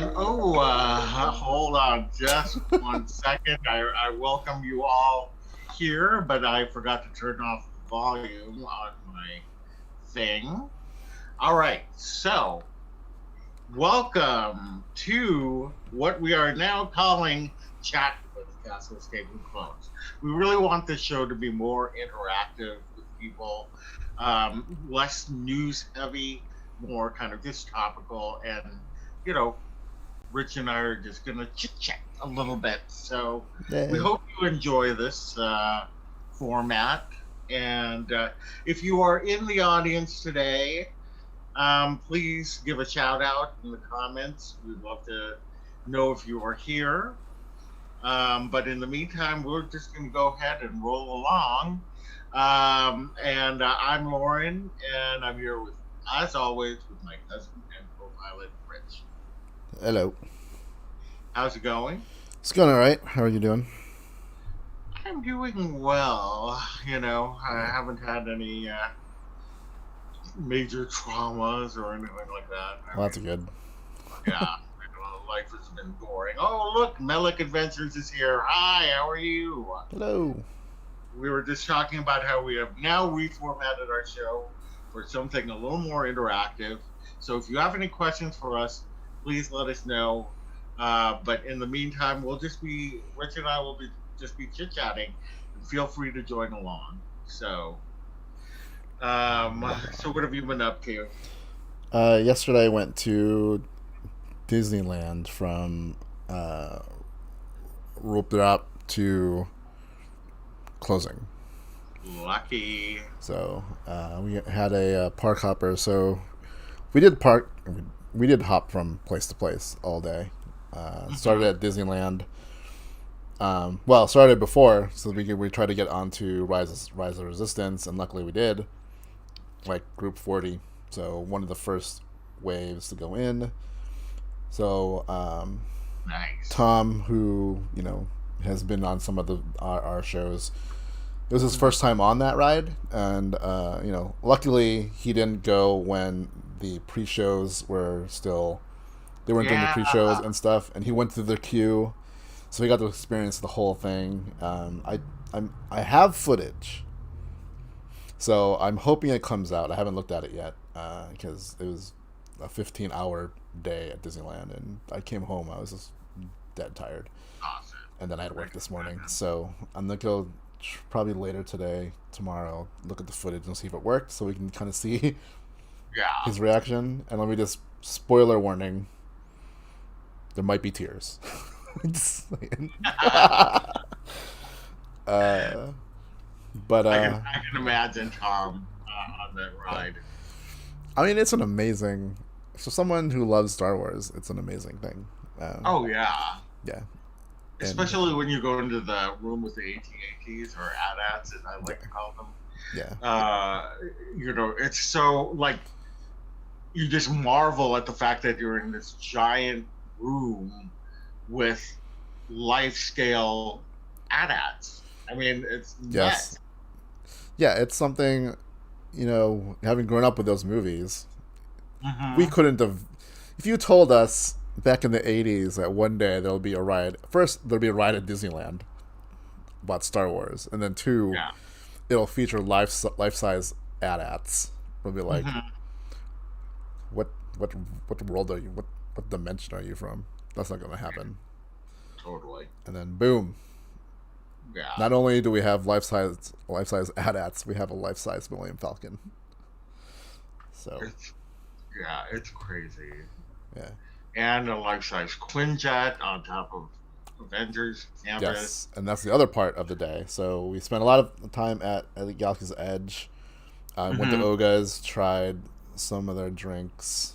Hold on just 1 second. I welcome you all here, but I forgot to turn off the volume on my thing. All right, so welcome to what we are now calling Chat with Castles, Caves, and Clones. We really want this show to be more interactive with people, less news heavy, more kind of just topical, and you know, Rich and I are just going to chit chat a little bit. So we Yay. hope you enjoy this format. And if you are in the audience today, please give a shout out in the comments. We'd love to know if you are here. But in the meantime, we're just going to go ahead and roll along. I'm Loren, and I'm here with, as always, with my cousin and co-pilot, Rich. Hello. How's it going? It's going all right. How are you doing? I'm doing well. I haven't had any major traumas or anything like that. Well, that's good. Yeah, life has been boring. Oh, look, Melik Adventures is here. Hi, how are you? Hello. We were just talking about how we have now reformatted our show for something a little more interactive. So if you have any questions for us, please let us know. But in the meantime, Rich and I will just be chit-chatting. And feel free to join along. So what have you been up to? Yesterday I went to Disneyland from rope drop to closing. Lucky. So we had a park hopper. So we did hop from place to place all day. Started at Disneyland. Started before, so we tried to get onto Rise of Resistance, and luckily we did. Like Group 40, so one of the first waves to go in. So Nice. Thom, who has been on some of our shows, it was his first time on that ride, and luckily he didn't go when the pre-shows were still. They weren't doing the pre-shows and stuff, and he went through the queue, so he got to experience the whole thing. I have footage, so I'm hoping it comes out. I haven't looked at it yet because it was a 15-hour day at Disneyland, and I came home. I was just dead tired, Awesome. and then I had work this morning. So I'm gonna go probably later today, tomorrow, look at the footage and see if it worked, so we can kind of see his reaction. And let me just spoiler warning: there might be tears. Just saying. But I can imagine Thom on that ride. I mean, it's an amazing. For someone who loves Star Wars, it's an amazing thing. Oh yeah. Yeah. Especially when you go into the room with the AT-ATs or AT-ATs, as I like to call them. Yeah. It's so like you just marvel at the fact that you're in this giant room with life-scale AT-ATs. I mean, it's Yes. nuts. Yeah, it's something. Having grown up with those movies, we Mm-hmm. couldn't have. If you told us back in the '80s that one day there'll be a ride. First, there'll be a ride at Disneyland about Star Wars, and then two, Yeah. it'll feature life-size AT-ATs. We'll be like, Mm-hmm. what world are you? What dimension are you from? That's not going to happen. Totally. And then boom. Yeah. Not only do we have life-size AT-ATs, we have a life-size Millennium Falcon. So It's crazy. yeah. And a life-size Quinjet on top of Avengers campus. Yes, and that's the other part of the day. So we spent a lot of time at the Galaxy's Edge. Went to Mm-hmm. Oga's, tried some of their drinks,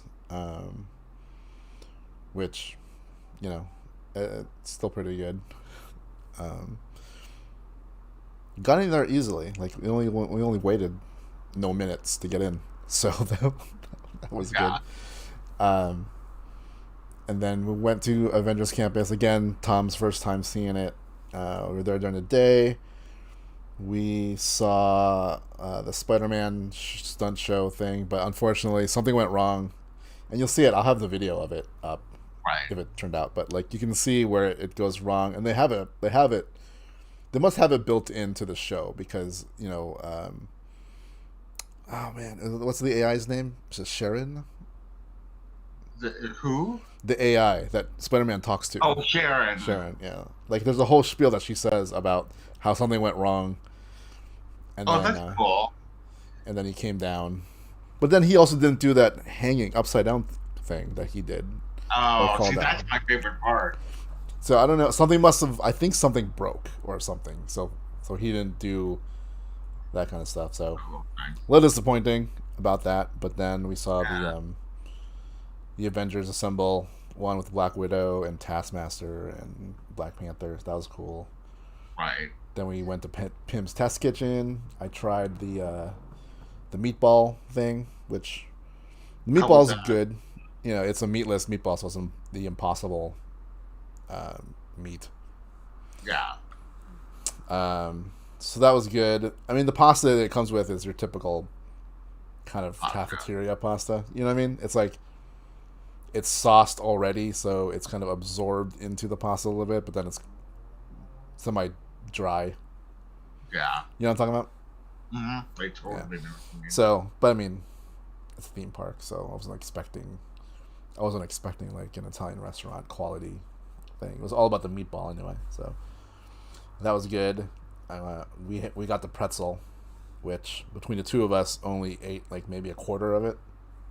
which, it's still pretty good. Got in there easily. Like we only waited no minutes to get in, so that was Yeah. good. And then we went to Avengers Campus again. Thom's first time seeing it. We were there during the day. We saw the Spider-Man stunt show thing, but unfortunately something went wrong, and you'll see it. I'll have the video of it up. Right. if it turned out. But like you can see where it goes wrong, and they must have it built into the show because oh man, what's the AI's name? Is it Sharon? Who? The AI that Spider-Man talks to. Oh, Sharon. Sharon, yeah. Like there's a whole spiel that she says about how something went wrong, and Oh, then that's cool. and then he came down, but then he also didn't do that hanging upside down thing that he did. Oh, see, that's my favorite part. So I don't know. Something must have. I think something broke or something. So he didn't do that kind of stuff. So Okay. a little disappointing about that. But then we saw Yeah. the Avengers assemble, one with Black Widow and Taskmaster and Black Panther. That was cool. Right. Then we went to Pim's Test Kitchen. I tried the meatball thing, which the How was meatball's that? good. It's a meatless meatball, so it's the impossible meat. Yeah. So that was good. I mean, the pasta that it comes with is your typical kind of Pasta. cafeteria pasta. You know what I mean? It's like it's sauced already, so it's kind of absorbed into the pasta a little bit, but then it's semi dry. Yeah. You know what I'm talking about? Mm-hmm. They totally know what you mean. So, but I mean, it's a theme park, so I wasn't expecting like an Italian restaurant quality thing. It was all about the meatball anyway. So that was good. We got the pretzel, which between the two of us only ate like maybe a quarter of it.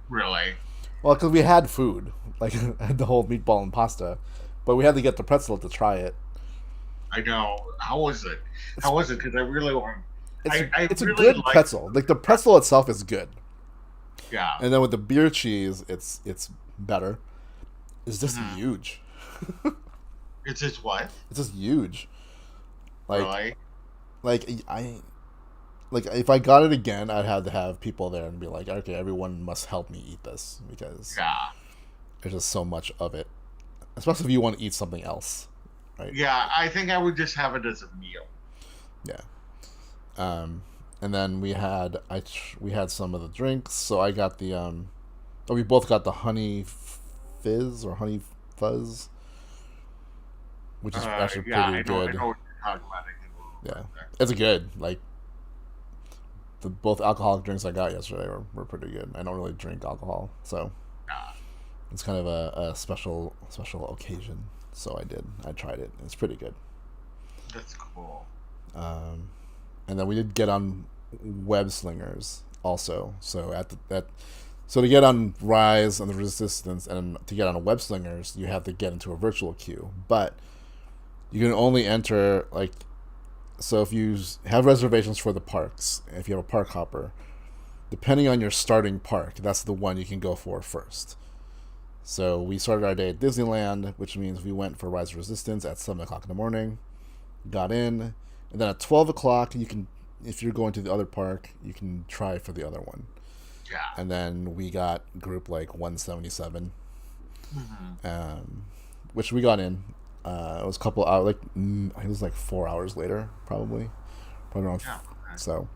Really? Well, because we had food, like had the whole meatball and pasta, but we had to get the pretzel to try it. I know. How was it? How was it? Because I really want. It's a really good pretzel. Like the pretzel itself is good, Yeah. and then with the beer cheese, it's better. It's just Mhm. huge. It's just what? It's just huge. Like Really? like like if I got it again, I'd have to have people there and be like, okay, everyone must help me eat this because Yeah. there's just so much of it. Especially if you want to eat something else, right? Yeah. I think I would just have it as a meal. Yeah. And then we had some of the drinks. So I got we both got the honey fizz or honey fuzz, which is actually Yeah, pretty I good. know what you're talking about. I can a little Yeah, bit. it's good. Like both alcoholic drinks I got yesterday were pretty good. I don't really drink alcohol, so Yeah. it's kind of a special occasion. So I tried it. It's pretty good. That's cool. And then we did get on web slingers also. So so to get on Rise and the Resistance and to get on a web slingers, you have to get into a virtual queue. But you can only enter like, so if you have reservations for the parks, if you have a park hopper, depending on your starting park, that's the one you can go for first. So we started our day at Disneyland, which means we went for Rise of Resistance at 7 o'clock in the morning, got in, and then at 12 o'clock, you can, if you're going to the other park, you can try for the other one. Yeah. And then we got group like 177, which we got in. It was a couple hours, it was like 4 hours later, probably around. Yeah. So,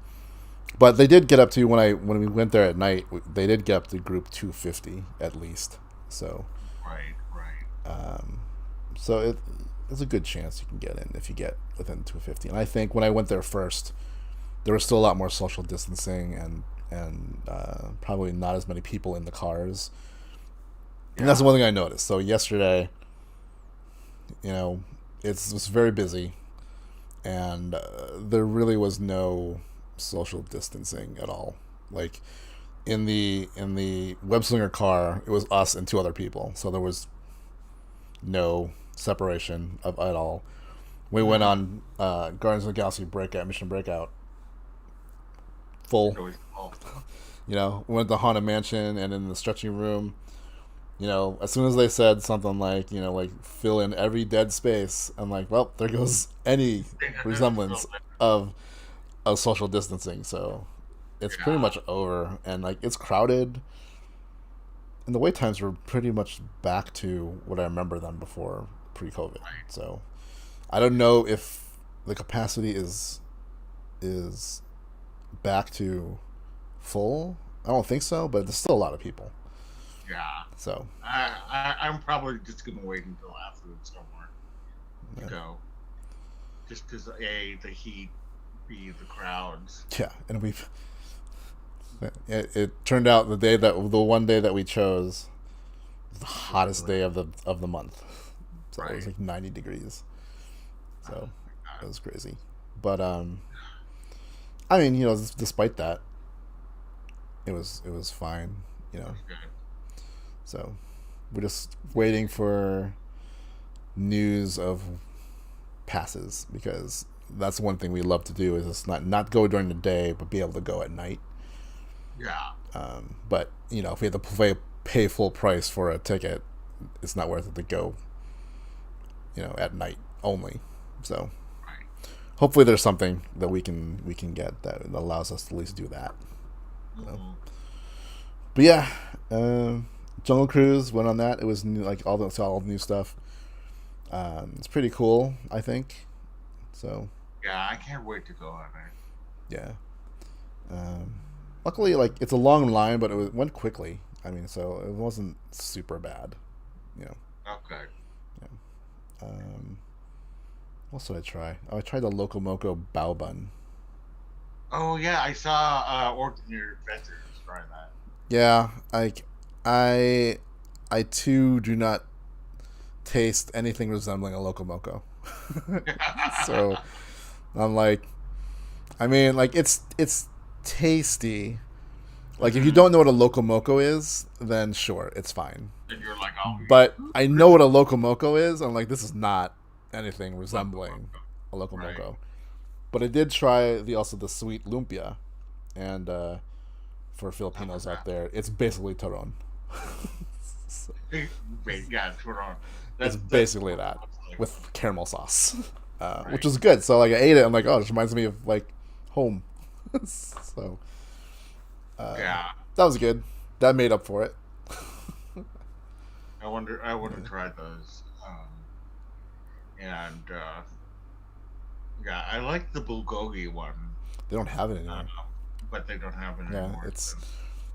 but they did get up to when we went there at night. They did get up to group 250 at least. So, Right. so it's a good chance you can get in if you get within 250. And I think when I went there first, there was still a lot more social distancing and probably not as many people in the cars. And that's the one thing I noticed. So yesterday, it was very busy, and there really was no social distancing at all. Like in the web slinger car, it was us and two other people, so there was no separation at all. We went on Guardians of the Galaxy Mission Breakout, full. It was cool. We went to Haunted Mansion, and in the stretching room, as soon as they said something like, fill in every dead space, I'm like, well, there goes any resemblance of social distancing. So it's pretty much over, and like it's crowded, and the wait times were pretty much back to what I remember them before pre-COVID. So I don't know if the capacity is back to full. I don't think so, but there's still a lot of people. Yeah. So I'm probably just gonna wait until after the summer to go, just because the heat, b the crowds. yeah, and it turned out the one day that we chose was the hottest day of the month. So it was like 90 degrees. So it was crazy. But I mean, despite that, it was fine, So we're just waiting for news of passes, because that's one thing we love to do, is just not go during the day but be able to go at night. Yeah. But if we have to pay full price for a ticket, it's not worth it to go at night only. So hopefully there's something that we can get that allows us to at least do that. But yeah, Jungle Cruise, went on that. It was new, like all the new stuff. It's pretty cool, I think. So yeah, I can't wait to go on it. Yeah. Luckily, like, it's a long line, but went quickly. I mean, so it wasn't super bad. Okay. Yeah. What did I try? Oh, I tried the Loco Moco Bao Bun. Oh yeah, I saw Ordinary Adventures try that. Yeah, I too do not taste anything resembling a Loco Moco. So I'm like, I mean, like, it's tasty. Like, if you don't know what a Loco Moco is, then sure, it's fine. And you're like, oh. But I know what a Loco Moco is. I'm like, this is not anything resembling a Loco Moco. But I did try also the sweet lumpia, and for Filipinos out there, it's basically turon. So, yeah, turon. It's basically that with caramel sauce, which is good. So like I ate it, I'm like, oh, this reminds me of like home. So yeah, that was good. That made up for it. I wonder to try those. And yeah, I like the bulgogi one. They don't have it anymore. But they don't have it anymore. Yeah, it's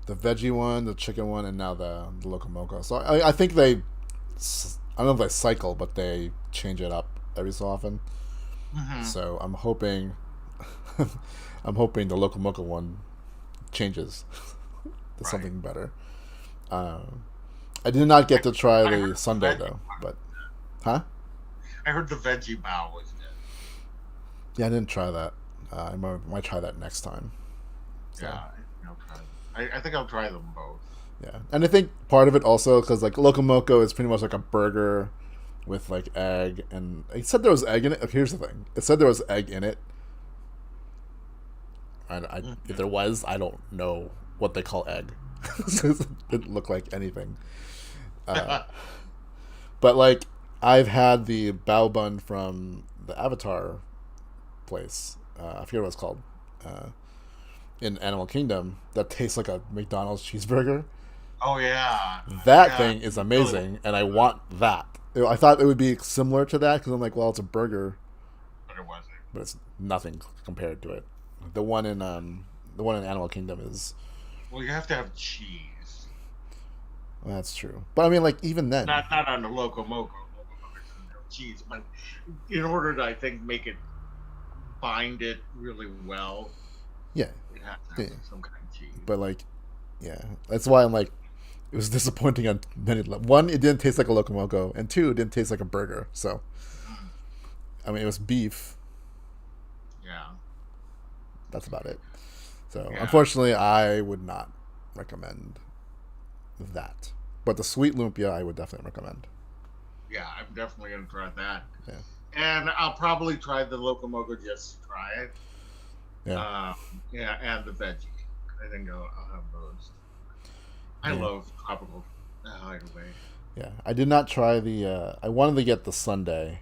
the veggie one, the chicken one, and now the Loco Moco. So I think they, I don't know if they cycle, but they change it up every so often. Mm-hmm. So I'm hoping the Loco Moco one changes to something better. I did not get to try the sundae though, but I heard the veggie bao was good. Yeah, I didn't try that. I might try that next time. So. Yeah, I think I'll try them both. Yeah, and I think part of it also because like Loco Moco is pretty much like a burger with like egg, and it said there was egg in it. Here's the thing: it said there was egg in it. If there was, I don't know what they call egg. It didn't look like anything. But like, I've had the bao bun from the Avatar place. I forget what it's called. In Animal Kingdom, that tastes like a McDonald's cheeseburger. Oh yeah, that thing is amazing, and I want that. I thought it would be similar to that because I'm like, well, it's a burger, but it wasn't. But it's nothing compared to it. The one in Animal Kingdom is. Well, you have to have cheese. Well, that's true, but I mean, like, even then, not on the Loco Moco. Cheese, but in order to, I think, make it bind it really well. Yeah. It has to have some kind of cheese. But like, yeah, that's why I'm like, it was disappointing on many levels. One, it didn't taste like a Loco Moco, and two, it didn't taste like a burger. So, I mean, it was beef. Yeah. That's about it. So, unfortunately, I would not recommend that. But the sweet lumpia, I would definitely recommend. Yeah, I'm definitely going to try that. Yeah. And I'll probably try the Loco Moco just to try it. Yeah. And the veggie. I think I'll have those. I love tropical hideaway. Yeah, I did not try the. I wanted to get the sundae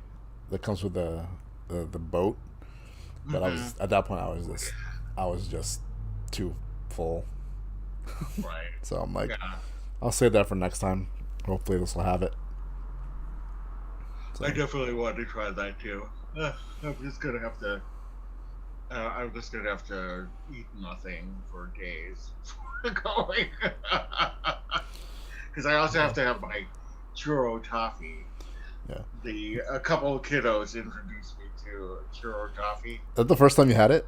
that comes with the boat, but I was at that point I was just too full. Right. So I'm like, I'll save that for next time. Hopefully this will have it. So. I definitely want to try that too. I'm just gonna have to. I'm just gonna have to eat nothing for days before going. because I also have to have my churro toffee. Yeah. A couple of kiddos introduced me to churro toffee. Is that the first time you had it?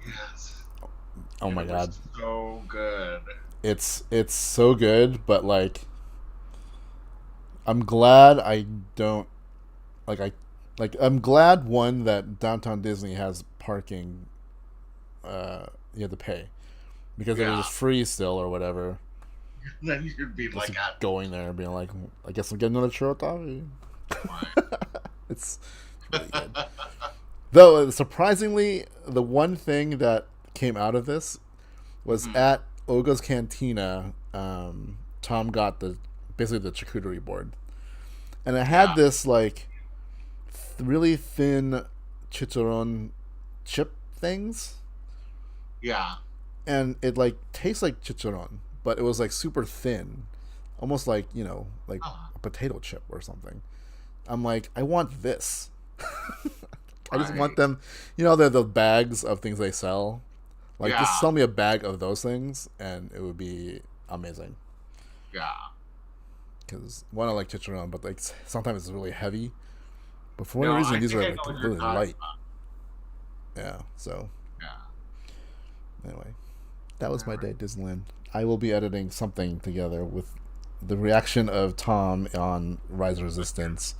Yes. Oh And my it god. was so good. It's so good, but like I'm glad I don't I'm glad one that Downtown Disney has parking you have to pay. Because if it was just free still or whatever. Then you'd be just like going there and being like, I guess I'm getting another churro toffee. It's really good. Though surprisingly, the one thing that came out of this was at Oga's Cantina. Thom got basically the charcuterie board, and it had this like really thin chicharron chip things. Yeah. And it like tastes like chicharron, but it was like super thin, almost like like a potato chip or something. I'm like, I want this. I just want them. They're the bags of things they sell. Like, just sell me a bag of those things, and it would be amazing. Yeah. Because one, I like chicharron, but like sometimes it's really heavy. But for whatever reason, these are like really light. Yeah. So. Yeah. Anyway, that was my day at Disneyland. I will be editing something together with the reaction of Thom on Rise of Resistance.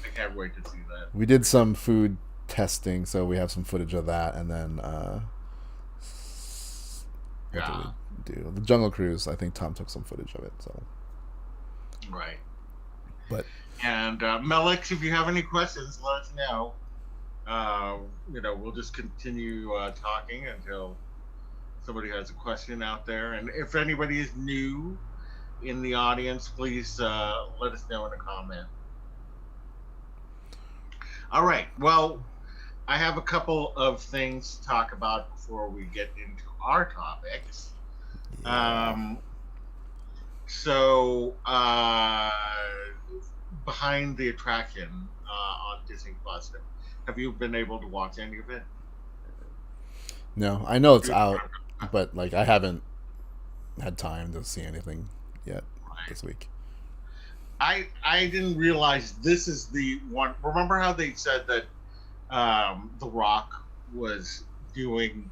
I can't wait to see that. We did some food testing, so we have some footage of that, and then what did we do? The Jungle Cruise. I think Thom took some footage of it. So right. But and Melix, if you have any questions, let us know. We'll just continue talking until somebody has a question out there. And if anybody is new in the audience, please let us know in a comment. All right. Well, I have a couple of things to talk about before we get into our topics. Yeah. Behind the Attraction on Disney Plus, have you been able to watch any of it? No, I know it's out, but like I haven't had time to see anything yet this week. I didn't realize this is the one. Remember how they said that The Rock was doing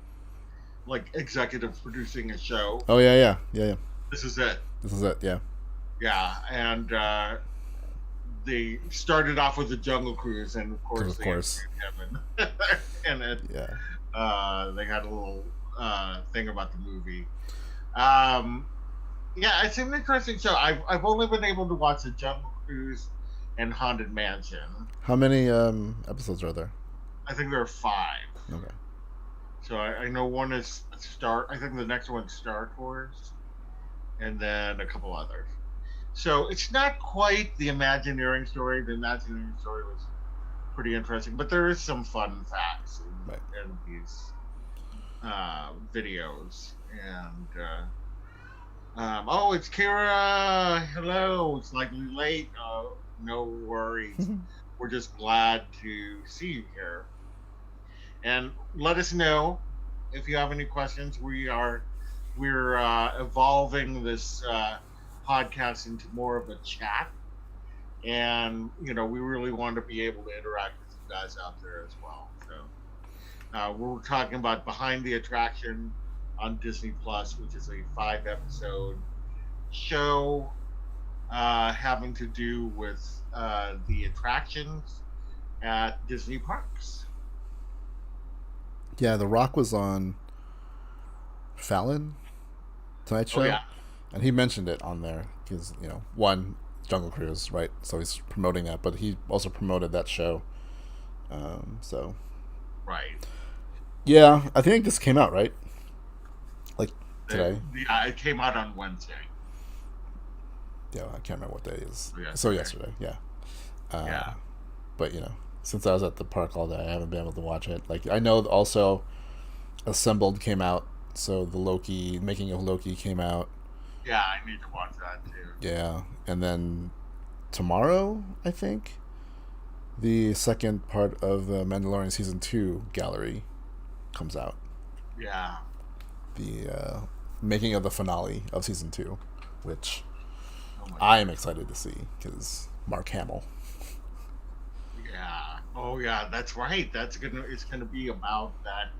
like executive producing a show? Oh yeah. This is it. Yeah. Yeah, and they started off with the Jungle Cruise, and of course they had Kevin, and it, they had a little thing about the movie. Yeah, it's an interesting show. I've only been able to watch the Jungle Cruise and Haunted Mansion. How many episodes are there? I think there are 5. Okay. So I know one is Star. I think the next one's Star Tours, and then a couple others. So it's not quite the Imagineering story. The Imagineering story was pretty interesting, but there is some fun facts in these videos. And oh, it's Kira. Hello. It's slightly late. No worries. We're just glad to see you here. And let us know if you have any questions. We're evolving this podcast into more of a chat, and we really want to be able to interact with you guys out there as well. So we're talking about Behind the Attraction on Disney Plus, which is a 5-episode show having to do with the attractions at Disney parks. Yeah, The Rock was on Fallon Tonight Show. Oh, yeah. And he mentioned it on there because, one, Jungle Cruise, right? So he's promoting that, but he also promoted that show. So. Right. Yeah, I think this came out, right? Like today? Yeah, it came out on Wednesday. Yeah, I can't remember what day it is. Yesterday. So yesterday, yeah. Yeah. But, since I was at the park all day, I haven't been able to watch it. Like, I know also Assembled came out, so the making of Loki came out. Yeah, I need to watch that too. Yeah, and then tomorrow, I think, the second part of the Mandalorian Season 2 gallery comes out. Yeah. The making of the finale of Season 2, which so much. I am excited to see because Mark Hamill. Yeah. Oh yeah, that's right. It's gonna be about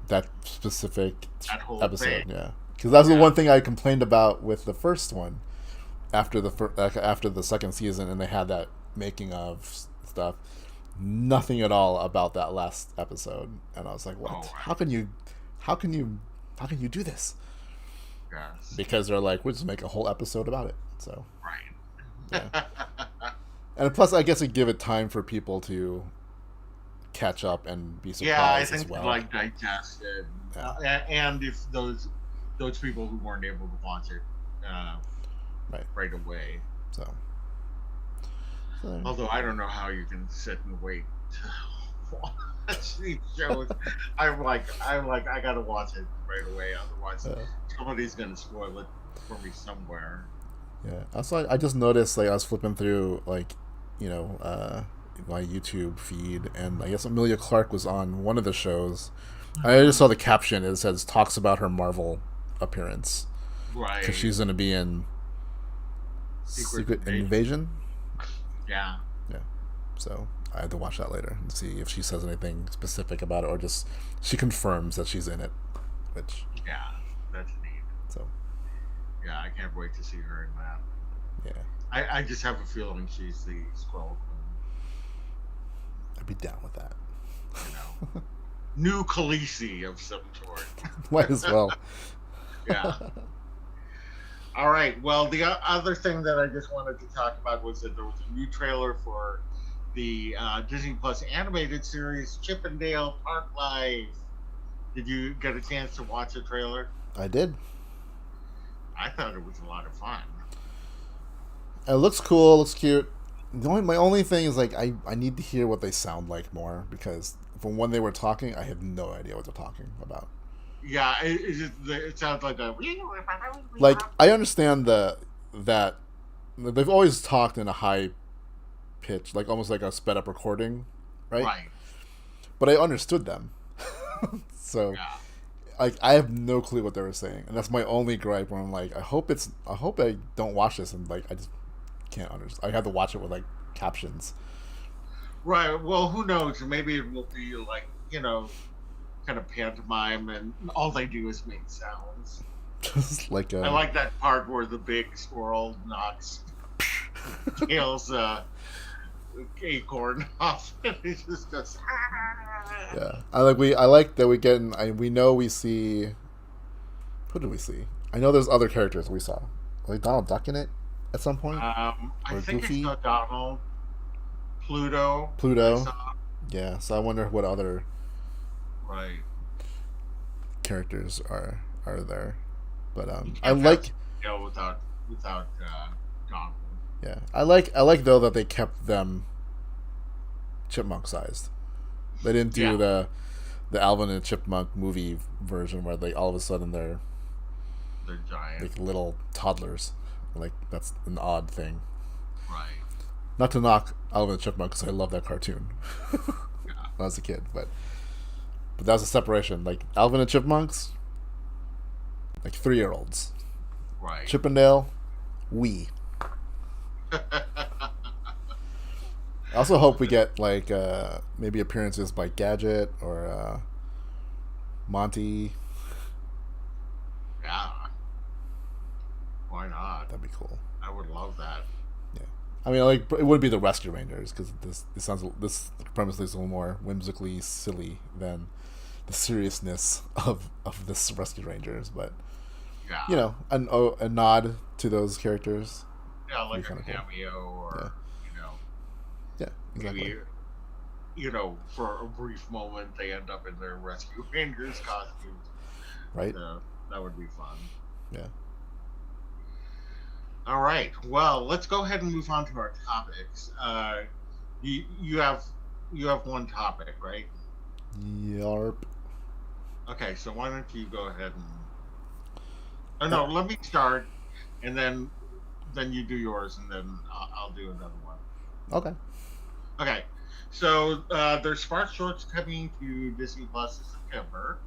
That specific that whole episode, thing. yeah. Because that's the Yeah. one thing I complained about with the first one after the second season, and they had that making of stuff. Nothing at all about that last episode, and I was like, "What? Oh, right. How can you? How can you? How can you do this?" Yes. Because they're like, "We'll just make a whole episode about it." So, Right. yeah. And plus, I guess it give it time for people to catch up and be Yeah, I surprised as think well. like digest it, Yeah. and if those people who weren't able to watch it uh, right away. So, although I don't know how you can sit and wait to watch these shows. I'm like, I gotta watch it right away, otherwise somebody's gonna spoil it for me somewhere. Yeah. Also, I just noticed, like, I was flipping through, like, my YouTube feed, and I guess Emilia Clarke was on one of the shows. I just saw the caption. It says talks about her Marvel appearance, right? Because she's going to be in Secret Invasion. Yeah. So I had to watch that later and see if she says anything specific about it, or just she confirms that she's in it. Which that's neat. So yeah, I can't wait to see her in that. Yeah. I just have a feeling she's the Skrull Queen. I'd be down with that. New Khaleesi of some sort. Might as well. Yeah. All right. Well, the other thing that I just wanted to talk about was that there was a new trailer for the Disney Plus animated series Chip 'n Dale Park Life. Did you get a chance to watch the trailer? I did. I thought it was a lot of fun. It looks cool. Looks cute. My only thing is, like, I need to hear what they sound like more, because from when they were talking, I had no idea what they're talking about. Yeah, it sounds like a... Like, I understand that they've always talked in a high pitch, like almost like a sped up recording, right? Right. But I understood them. So, like, I have no clue what they were saying, and that's my only gripe. Where I'm like, I hope I don't watch this and, like, I just can't understand. I have to watch it with, like, captions. Right. Well, who knows? Maybe it will be like, kind of pantomime, and all they do is make sounds. Just like I like that part where the big squirrel knocks Tails' acorn off, and he just goes. Yeah, I like that we get. We know we see. Who did we see? I know there's other characters we saw. Like Donald Duck in it at some point. I think Goofy? It's Donald. Pluto. Yeah, so I wonder what other characters are there. But I like without Donald. Yeah, I like though that they kept them chipmunk sized. They didn't do the Alvin and Chipmunk movie version where they all of a sudden they're giant, like little toddlers. Like, that's an odd thing. Right. Not to knock Alvin and Chipmunk, because I love that cartoon when I was a kid, but that was a separation. Like, Alvin and Chipmunks, like 3-year-olds. Right. Chip 'n Dale, we. I also hope we get, like, maybe appearances by Gadget or Monty. Yeah. Why not? That'd be cool. I would love that. Yeah. I mean, like, it would be the Rescue Rangers, because this premise is a little more whimsically silly than the seriousness of this Rescue Rangers, but a nod to those characters. Yeah, like a cameo, or exactly. Maybe for a brief moment they end up in their Rescue Rangers costumes. Right. That would be fun. Yeah. All right. Well, let's go ahead and move on to our topics. You have one topic, right? Yarp. Okay, so why don't you go ahead and... no, let me start, and then you do yours, and then I'll do another one. Okay. Okay. So there's Smart Shorts coming to Disney Plus in September.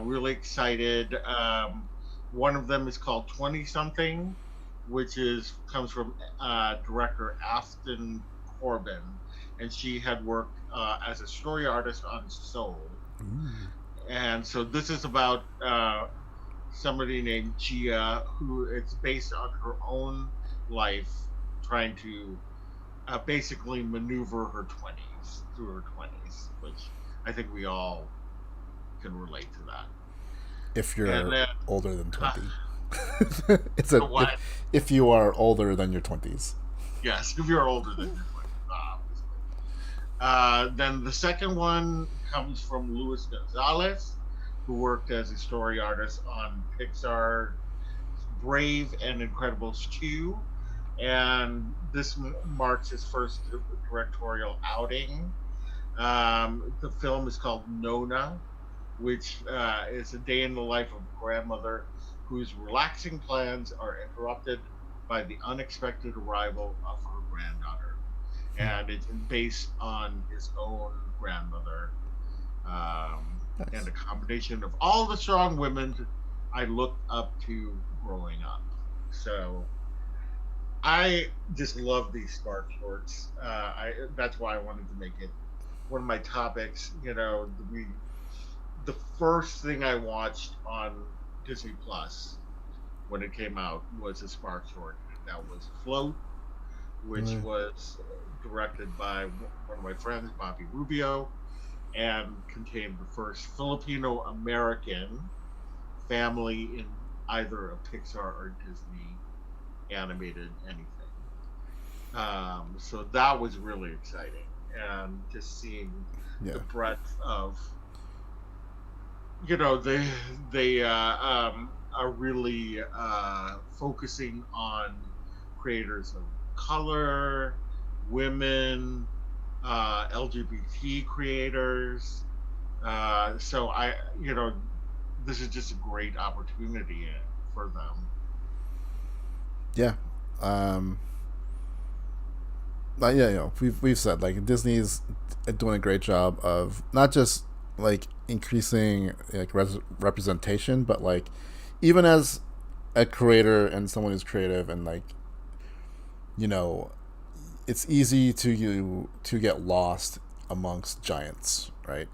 Really excited. One of them is called 20 Something, which is comes from director Afton Corbin, and she had worked as a story artist on Soul. Ooh. And so this is about somebody named Gia, who it's based on her own life, trying to basically maneuver her 20s through her 20s, which I think we all can relate to that. If And you're then older than uh, 20. It's a what? if you are older than your 20s. Yes, if you're older than your 20s, obviously. Then the second one comes from Luis Gonzalez, who worked as a story artist on Pixar Brave and Incredibles 2. And this marks his first directorial outing. The film is called Nona, which is a day in the life of a grandmother whose relaxing plans are interrupted by the unexpected arrival of her granddaughter. And it's based on his own grandmother, and Nice. a combination of all the strong women I looked up to growing up. So I just love these Spark shorts. That's why I wanted to make it one of my topics. The first thing I watched on Disney Plus when it came out was a Spark short, and that was Float, which Really? was directed by one of my friends, Bobby Rubio, and contained the first Filipino American family in either a Pixar or Disney animated anything. So that was really exciting, and just seeing Yeah. the breadth of, they are really focusing on creators of color, women, LGBT creators. So this is just a great opportunity for them. Yeah. Um, yeah, we've said like Disney's doing a great job of not just like increasing like representation, but like even as a creator and someone who's creative and like you know it's easy to get lost amongst giants, right?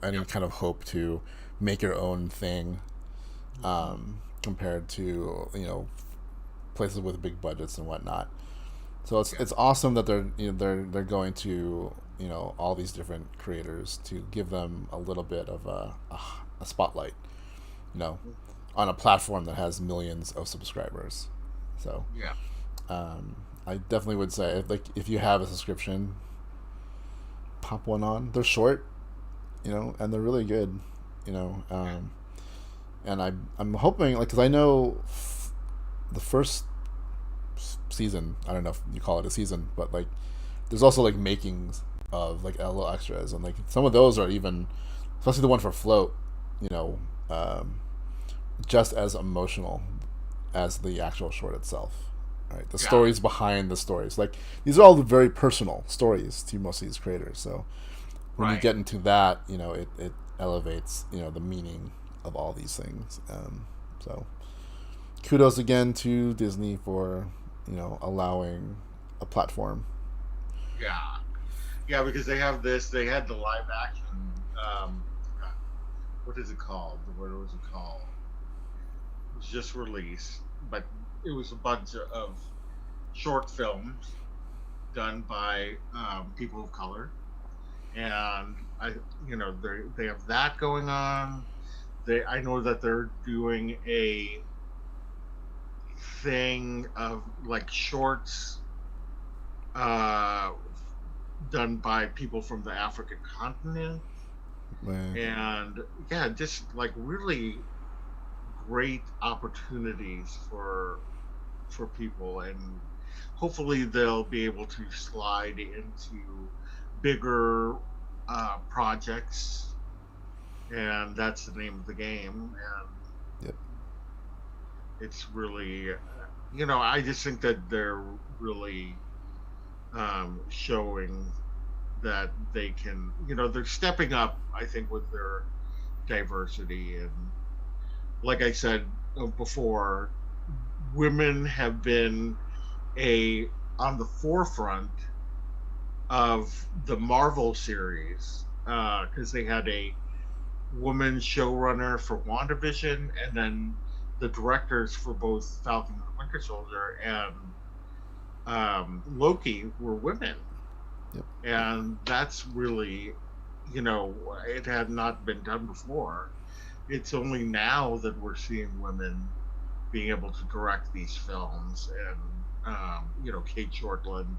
Any Yep. kind of hope to make your own thing, Hmm. compared to places with big budgets and whatnot. So it's Yeah. it's awesome that they're going to all these different creators to give them a little bit of a spotlight, you know, on a platform that has millions of subscribers. So Yeah. I definitely would say if you have a subscription, pop one on. They're short, and they're really good, you know. And I'm hoping like because I know the first season. I don't know if you call it a season, but like there's also like makings of like little extras, and like some of those are even, especially the one for Float, you know, um, just as emotional as the actual short itself. Right, the Yeah. stories behind the stories, like these are all very personal stories to most of these creators. So when you Right. get into that, it elevates the meaning of all these things. So kudos again to Disney for allowing a platform. Yeah. Yeah, because they have this. They had the live action. What is it called? What was it called? It was just released, but it was a bunch of short films done by people of color, and they have that going on. I know that they're doing a thing of like shorts uh, done by people from the African continent, Uh, and yeah, just like really great opportunities for people, and hopefully they'll be able to slide into bigger projects, and that's the name of the game. And yep. it's really, I just think that they're really showing that they can, they're stepping up, I think, with their diversity. And like I said before, women have been on the forefront of the Marvel series, because they had a woman showrunner for WandaVision, and then the directors for both Falcon and the Winter Soldier and Loki were women. Yep. And that's really, it had not been done before. It's only now that we're seeing women being able to direct these films. And, Kate Shortland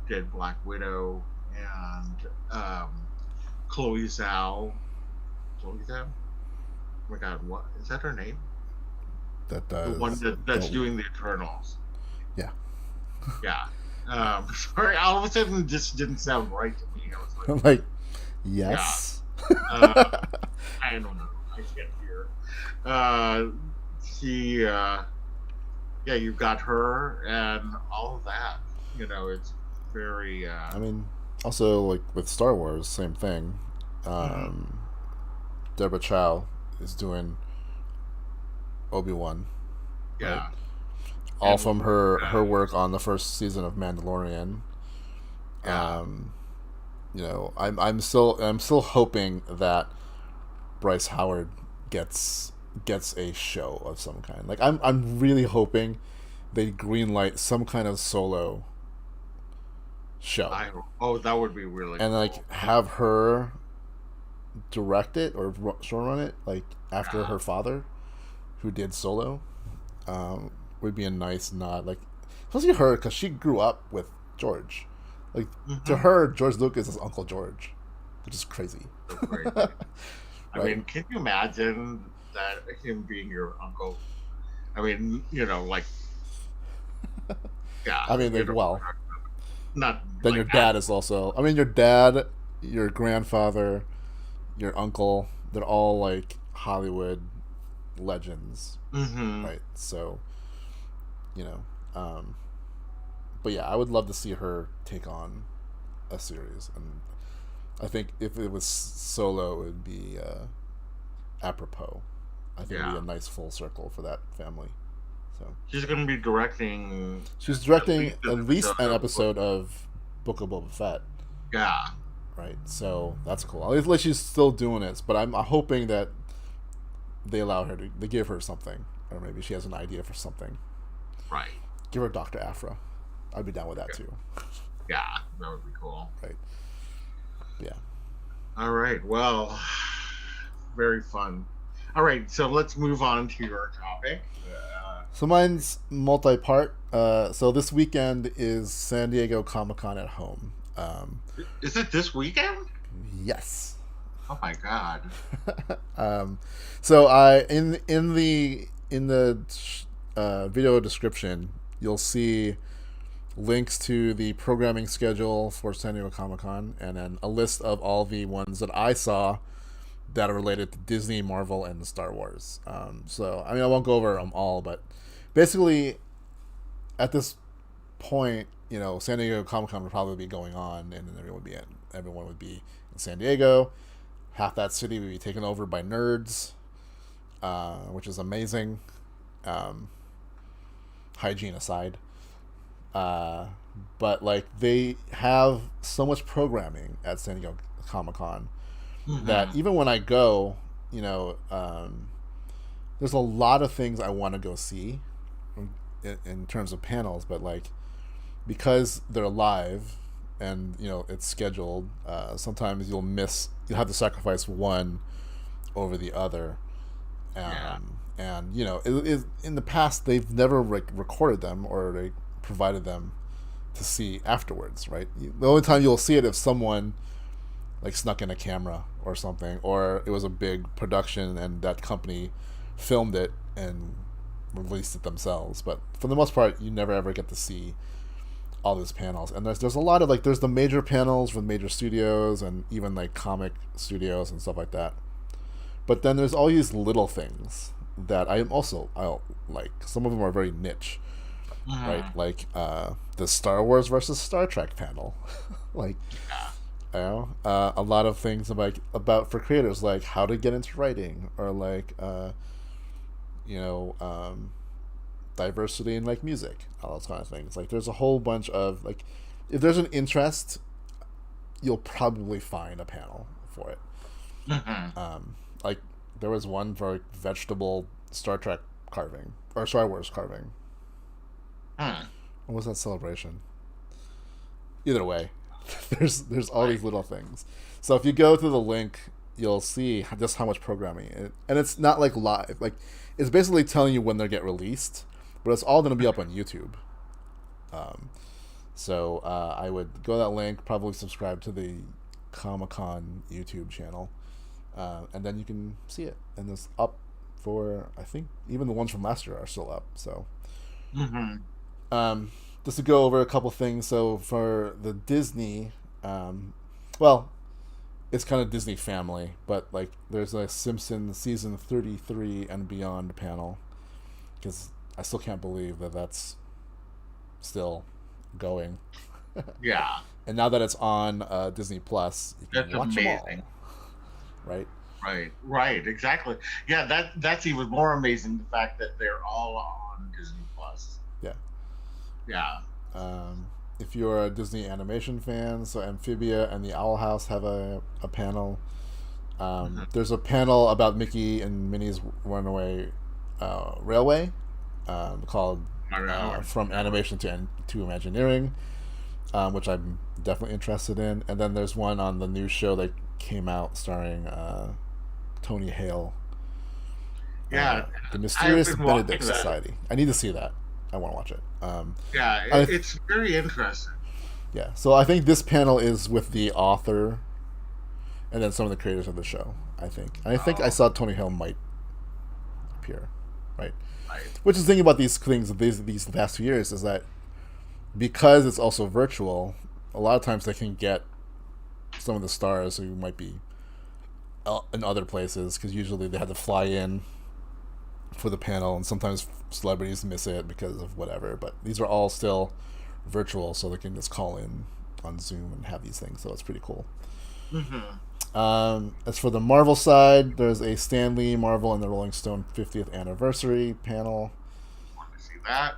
did Black Widow, and Chloe Zhao. Chloe Zhao? Oh my God, what is that her name? That The one that's doing the Eternals. Yeah. Yeah. Sorry, all of a sudden it just didn't sound right to me. I was like, I'm like, yes. Yeah. I don't know. I can't hear. She, you've got her and all of that. It's very. I mean, also like with Star Wars, same thing. Deborah Chow is doing Obi-Wan. Yeah. Right? All from her work on the first season of Mandalorian. Yeah. I'm still hoping that Bryce Howard gets a show of some kind. Like I'm really hoping they greenlight some kind of solo show. That would be really and cool. Like have her direct it or showrun it, like after her father, who did Solo. Would be a nice nod, like especially her, because she grew up with George. Like to her, George Lucas is Uncle George, which is crazy. So crazy. I mean, can you imagine that him being your uncle? I mean, like, yeah. I mean, well, not then like your that. dad is also. I mean, your dad, your grandfather, your uncle, they're all like Hollywood legends, right? So, but yeah, I would love to see her take on a series, and I think if it was Solo, it would be apropos. I think it'd be a nice full circle for that family. So she's going to be directing. She's directing at least an episode of Book of Boba Fett. Yeah. Right. So that's cool. At least she's still doing it. But I'm hoping that they allow her they give her something, or maybe she has an idea for something. Right. Give her Dr. Aphra. I'd be down with that too. Yeah, that would be cool. Right. Yeah. All right. Well, very fun. All right. So let's move on to your topic. So mine's multi-part. So this weekend is San Diego Comic-Con at home. Is it this weekend? Yes. Oh my God. So I in the video description, you'll see links to the programming schedule for San Diego Comic-Con, and then a list of all the ones that I saw that are related to Disney, Marvel, and Star Wars. So I mean, I won't go over them all, but basically, at this point, San Diego Comic-Con would probably be going on, and then everyone would be in San Diego. Half that city would be taken over by nerds, which is amazing. Hygiene aside, but like they have so much programming at San Diego Comic-Con that even when I go, there's a lot of things I want to go see in terms of panels, but like because they're live and it's scheduled, sometimes you'll have to sacrifice one over the other. And in the past they've never recorded them, or they provided them to see afterwards, right? The only time you'll see it if someone like snuck in a camera or something, or it was a big production and that company filmed it and released it themselves. But for the most part, you never ever get to see all these panels. And there's a lot of like, there's the major panels with major studios and even like comic studios and stuff like that. But then there's all these little things that I'll like. Some of them are very niche, right? Like the Star Wars versus Star Trek panel, like a lot of things about for creators, like how to get into writing, or like diversity in like music, all those kind of things. Like there's a whole bunch of like, if there's an interest, you'll probably find a panel for it. Like there was one for like, vegetable Star Trek carving or Star Wars carving. What was that celebration? Either way, there's all these little things. So if you go to the link, you'll see just how much programming and it's not like live. Like it's basically telling you when they get released, but it's all going to be up on YouTube. So I would go to that link, probably subscribe to the Comic-Con YouTube channel, and then you can see it. And it's up for, I think, even the ones from last year are still up. So, just to go over a couple things. So for the Disney, well, it's kind of Disney family, but like there's a Simpsons season 33 and beyond panel, because I still can't believe that that's still going. Yeah. And now that it's on Disney Plus, you can watch them all. Right? Right, exactly. Yeah, that's even more amazing, the fact that they're all on Disney Plus. Yeah. If you're a Disney animation fan, so Amphibia and the Owl House have a panel. There's a panel about Mickey and Minnie's Runaway Railway, called From Animation to Imagineering, which I'm definitely interested in. And then there's one on the new show that came out starring Tony Hale. Yeah, The Mysterious Benedict Society. I need to see that. I want to watch it. It's very interesting. Yeah, so I think this panel is with the author and then some of the creators of the show, I think. And I think I saw Tony Hale might appear, right? Which is the thing about these things these last 2 years is that because it's also virtual, a lot of times they can get some of the stars who might be in other places, because usually they have to fly in for the panel, and sometimes celebrities miss it because of whatever, but these are all still virtual, so they can just call in on Zoom and have these things, so it's pretty cool. As for the Marvel side, there's a Stan Lee, Marvel, and the Rolling Stone 50th anniversary panel. Want to see that?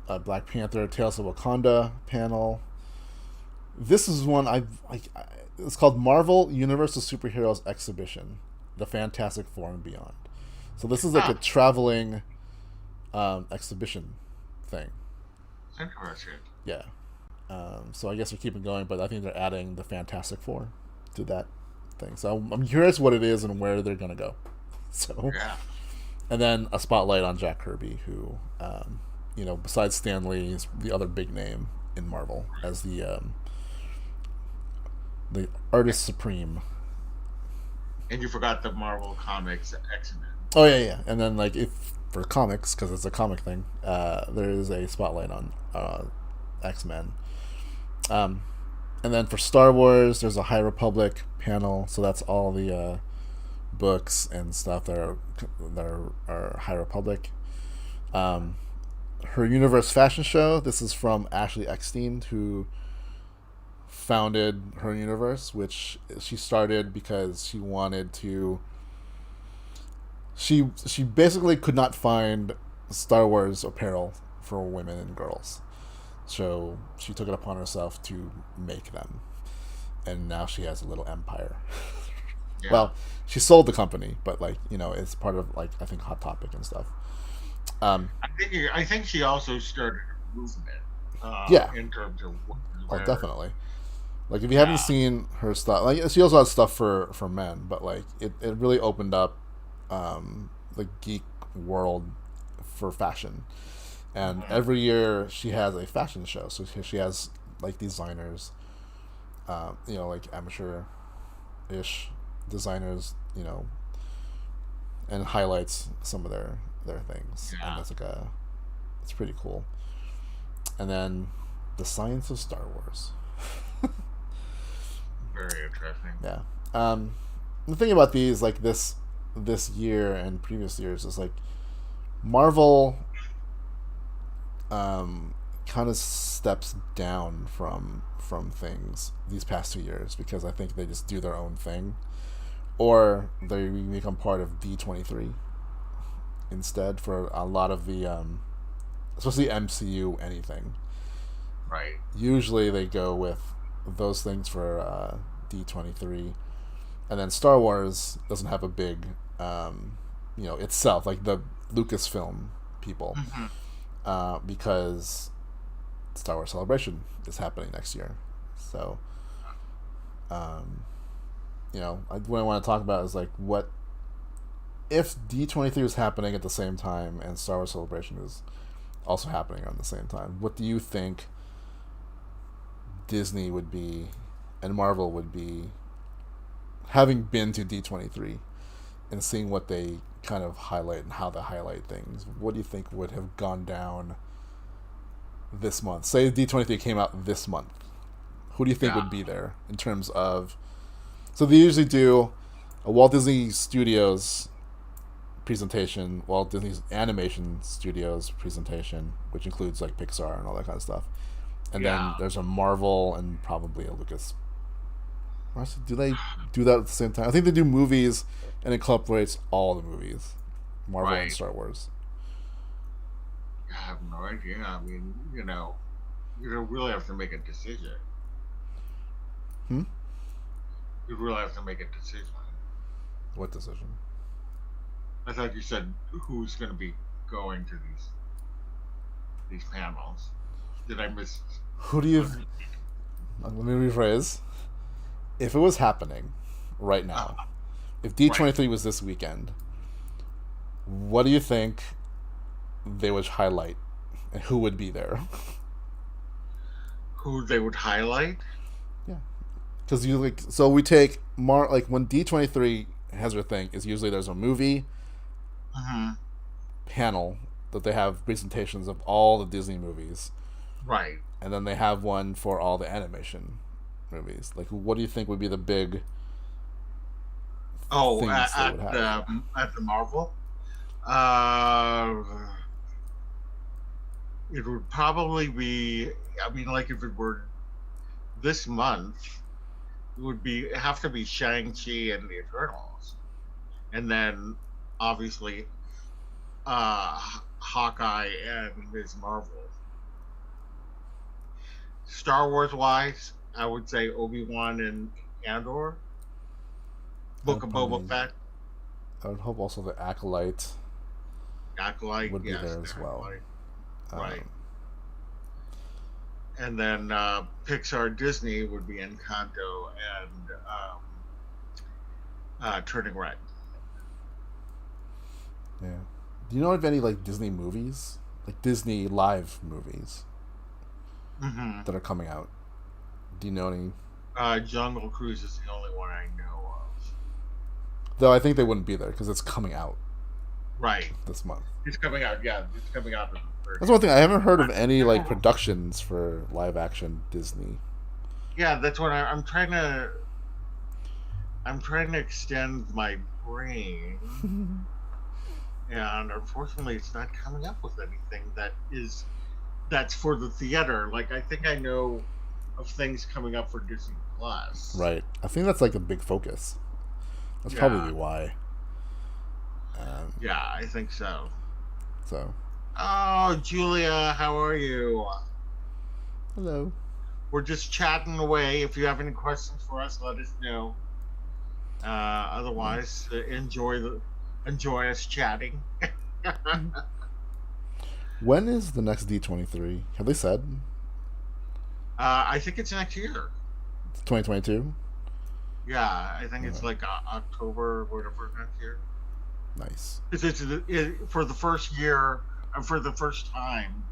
A Black Panther, Tales of Wakanda panel. This is one it's called Marvel Universal Superheroes Exhibition, The Fantastic Four and Beyond. So this is like a traveling exhibition thing. Interesting. Yeah. So I guess they're keeping going, but I think they're adding the Fantastic Four to that thing. So I'm curious what it is and where they're going to go. So, and then a spotlight on Jack Kirby, who, besides Stan Lee, is the other big name in Marvel as the artist supreme. And you forgot the Marvel Comics X-Men. Oh yeah. And then like if for comics, because it's a comic thing, there is a spotlight on X-Men. And then for Star Wars, there's a High Republic panel, so that's all the books and stuff that are High Republic. Her Universe fashion show. This is from Ashley Eckstein, who founded Her Universe, which she started because she wanted to. She basically could not find Star Wars apparel for women and girls, so she took it upon herself to make them, and now she has a little empire. Yeah. Well, she sold the company, but it's part of I think Hot Topic and stuff. I think she also started a movement. In terms of definitely. Like if you haven't seen her stuff, she also has stuff for men, but it really opened up the geek world for fashion. And every year she has a fashion show, so she has designers, amateur-ish designers, and highlights some of their things. And it's pretty cool. And then the science of Star Wars. Very interesting. Yeah. The thing about these, this year and previous years, is Marvel kind of steps down from things these past 2 years, because I think they just do their own thing, or they become part of D23, instead for a lot of the, especially MCU anything. Right. Usually they go with those things for D23, and then Star Wars doesn't have a big, itself, like the Lucasfilm people, because Star Wars Celebration is happening next year. So, what I want to talk about is like, what if D23 is happening at the same time and Star Wars Celebration is also happening at the same time? What do you think Disney would be and Marvel would be, having been to D23 and seeing what they kind of highlight and how they highlight things? What do you think would have gone down this month? Say D23 came out this month. Who do you think would be there in terms of... So they usually do a Walt Disney Studios presentation, Walt Disney Animation Studios presentation, which includes like Pixar and all that kind of stuff. And then there's a Marvel and probably a Lucas. Do they do that at the same time? I think they do movies and incorporates all the movies, Marvel and Star Wars. I have no idea. I mean, you really have to make a decision. You really have to make a decision. What decision? I thought you said who's going to be going to these panels. Did I miss? Who do you? Let me rephrase. If it was happening right now, if D23 was this weekend, what do you think they would highlight, and who would be there? Who they would highlight? Yeah, because so we take when D23 has their thing, is usually there's a movie panel that they have presentations of all the Disney movies. Right. And then they have one for all the animation movies. Like, what do you think would be the big things at the Marvel? It would probably be, I mean, like if it were this month, it would have to be Shang-Chi and the Eternals. And then, obviously, Hawkeye and Ms. Marvel. Star Wise wise, I would say Obi-Wan and Andor. Book of Boba Fett. I would hope also the Acolyte would be there as well. Right. And then Pixar Disney would be Encanto and Turning Red. Yeah. Do you know of any like Disney movies? Like Disney live movies? That are coming out. Do you know any? Jungle Cruise is the only one I know of. Though I think they wouldn't be there because it's coming out. Right. This month. It's coming out. Yeah, it's coming out. That's one thing. I haven't heard of any like productions for live action Disney. Yeah, that's what I'm trying to. I'm trying to extend my brain, and unfortunately, it's not coming up with anything that's for the theater. Like, I think I know of things coming up for Disney Plus. Right. I think that's like a big focus. That's probably why. Yeah, I think so. So. Oh, Julia, how are you? Hello. We're just chatting away. If you have any questions for us, let us know. Otherwise, enjoy us chatting. When is the next D23? Have they said? I think it's next year. 2022? Yeah, I think it's like October or whatever next year. Nice. For the first year, for the first time,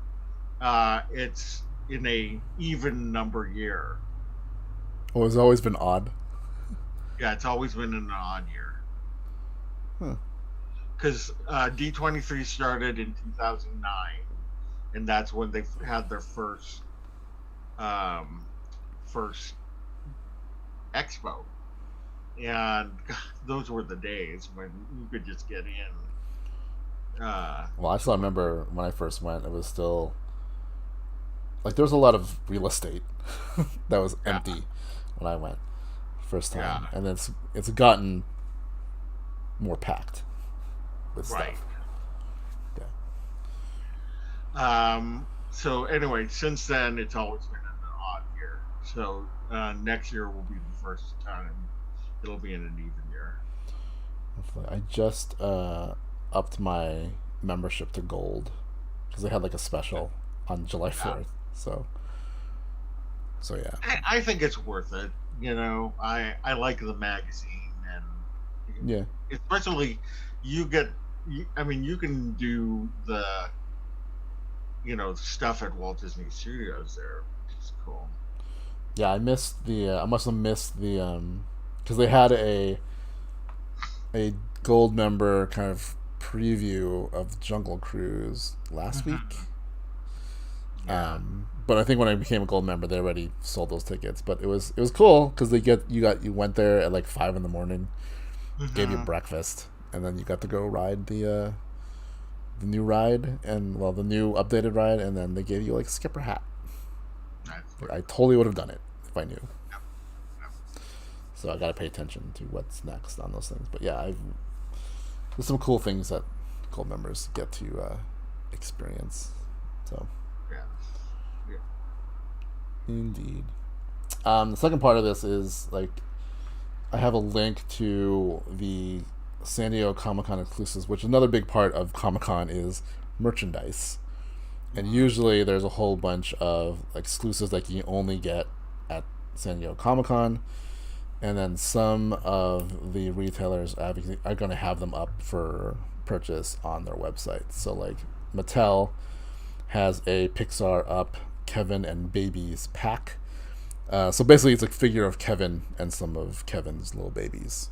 it's in a even number year. Oh, it's always been odd? Yeah, it's always been an odd year. Huh. Because D23 started in 2009, and that's when they had their first expo. And God, those were the days when you could just get in. Well, I still remember when I first went, it was still like there was a lot of real estate that was empty when I went first time, and it's gotten more packed with stuff. So anyway, since then it's always been an odd year. So next year will be the first time it'll be in an even year. I just upped my membership to gold because they had like a special on July Yeah. 4th. So yeah. I think it's worth it. I like the magazine, and Yeah. especially you get. I mean, you can do the stuff at Walt Disney Studios there, which is cool. Yeah, I missed the. I must have missed the because they had a gold member kind of preview of Jungle Cruise last week. Hmm. Yeah. But I think when I became a gold member, they already sold those tickets. But it was cool because you went there at like 5 in the morning, gave you Hmm. breakfast, and then you got to go ride the new ride and the new updated ride, and then they gave you like a skipper hat. That's I pretty cool. totally would have done it if I knew. Yep. Yep. So I got to pay attention to what's next on those things. But yeah, there's some cool things that gold members get to experience. So Yeah. Yeah. indeed. The second part of this is like I have a link to the San Diego Comic Con exclusives, which another big part of Comic Con is merchandise. And Mhm. usually there's a whole bunch of exclusives that you only get at San Diego Comic Con, and then some of the retailers are going to have them up for purchase on their website. So like Mattel has a Pixar Up Kevin and Babies pack. So basically, it's a figure of Kevin and some of Kevin's little babies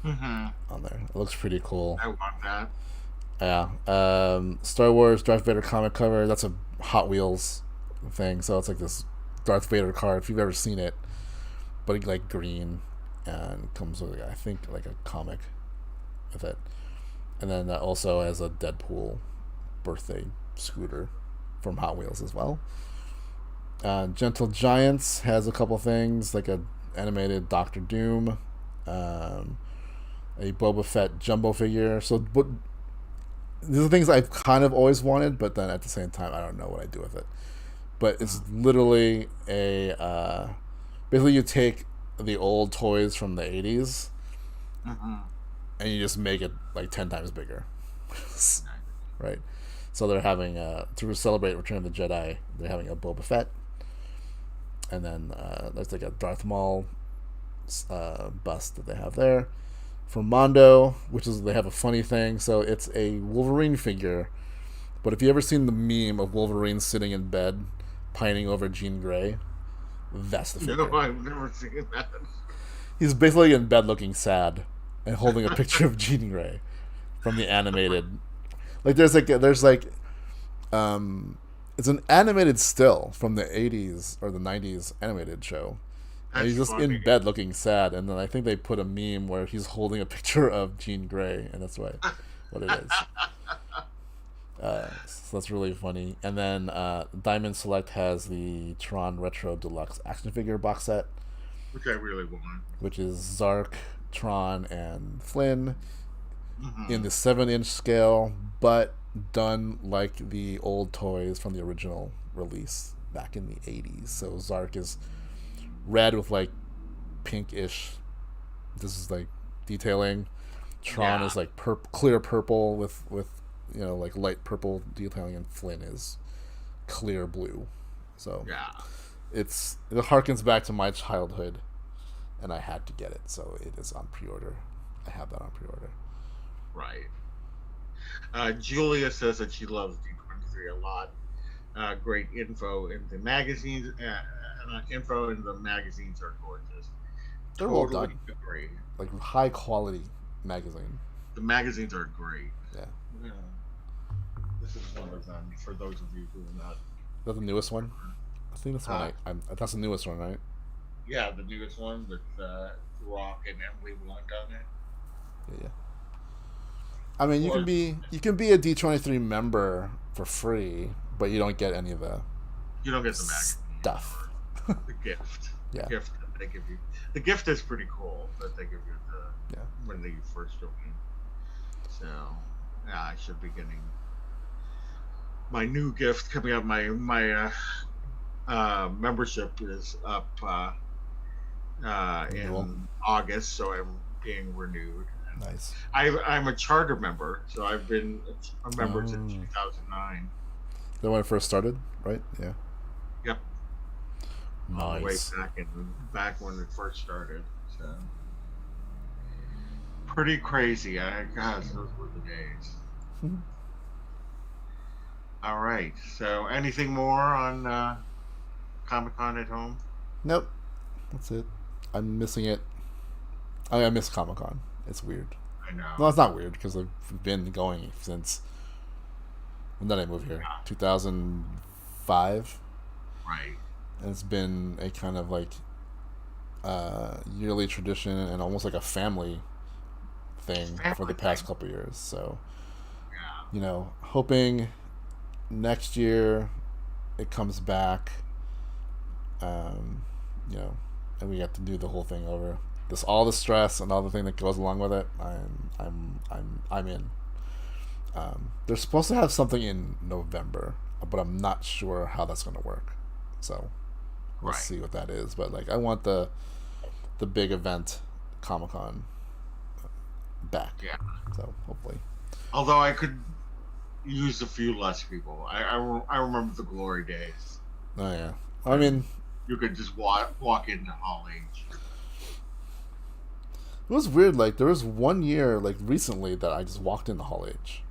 Mhm. on there. It looks pretty cool. I want that. Yeah. Star Wars Darth Vader comic cover. That's a Hot Wheels thing. So it's like this Darth Vader card if you've ever seen it, but like green and comes with I think like a comic with it, and then that also has a Deadpool birthday scooter from Hot Wheels as well. Gentle Giants has a couple things like a animated Doctor Doom, um, a Boba Fett jumbo figure. So but these are things I've kind of always wanted, but then at the same time I don't know what I do with it. But it's Mhm. literally a basically you take the old toys from the 80s Mhm. and you just make it like 10 times bigger. Nice. Right? So they're having to celebrate Return of the Jedi, they're having a Boba Fett, and then there's like a Darth Maul bust that they have there. For Mondo, which is they have a funny thing, so it's a Wolverine figure. But if you ever seen the meme of Wolverine sitting in bed, pining over Jean Grey, that's the No, figure. I've never seen that. He's basically in bed looking sad and holding a picture of Jean Grey from the animated. Like there's like um it's an animated still from the 80s or the 90s animated show. And That's he's just funny. in bed looking sad, and then I think they put a meme where he's holding a picture of Jean Grey, and that's what it is. So that's really funny. And then Diamond Select has the Tron Retro Deluxe action figure box set, Which I really want. which is Zark, Tron, and Flynn in Hmm. the 7-inch scale, but done like the old toys from the original release back in the 80s. So Zark is red with like pinkish. This is like detailing. Tron Yeah. is like clear purple with like light purple detailing, and Flynn is clear blue. So Yeah. it harkens back to my childhood, and I had to get it, so it is on pre-order. I have that on pre-order. Right. Julia says that she loves D23 a lot. Great info in the magazines. Info in the magazines are gorgeous. They're well Totally done, agree. like high quality magazine. The magazines are great. Yeah, Yeah. This is one of them for those of you who are not. is that the newest one? I think that's one. Uh, That's the newest one, right? yeah, the newest one with Rock and Emily Blunt on it. Yeah, yeah. I mean, Or you can be a D23 member for free, but you don't get any of the you don't get the magazine stuff. or the gift. The Yeah, gift that they give you. The gift is pretty cool that they give you yeah. when they first join. So yeah, I should be getting my new gift coming up. My membership is up Renewal. in August, so I'm being renewed. And Nice. I'm a charter member, so I've been a member since Oh, 2009. that when it first started, right? Yeah. Yep, all the way Nice. back when it first started. So pretty crazy. Gosh, those were the days. All right. So anything more on Comic Con at home? Nope. That's it. I'm missing it. I miss Comic Con. It's weird. I No, know. it's not weird because I've been going since when did I move here? Yeah, 2005, right. and it's been a kind of like yearly tradition and almost like a family thing for the Family past thing. couple years. So Yeah. hoping next year it comes back. Um, you know, and we get to do the whole thing over. This all the stress and all the thing that goes along with it. I'm in. They're supposed to have something in November, but I'm not sure how that's going to work. So we'll Right. see what that is. But like, I want the big event, Comic Con, back. Yeah. So hopefully, Although I could use a few less people. I remember the glory days oh yeah. I when mean, you could just walk into Hall H. it was weird. Like there was one year, like recently, that I just walked into Hall H.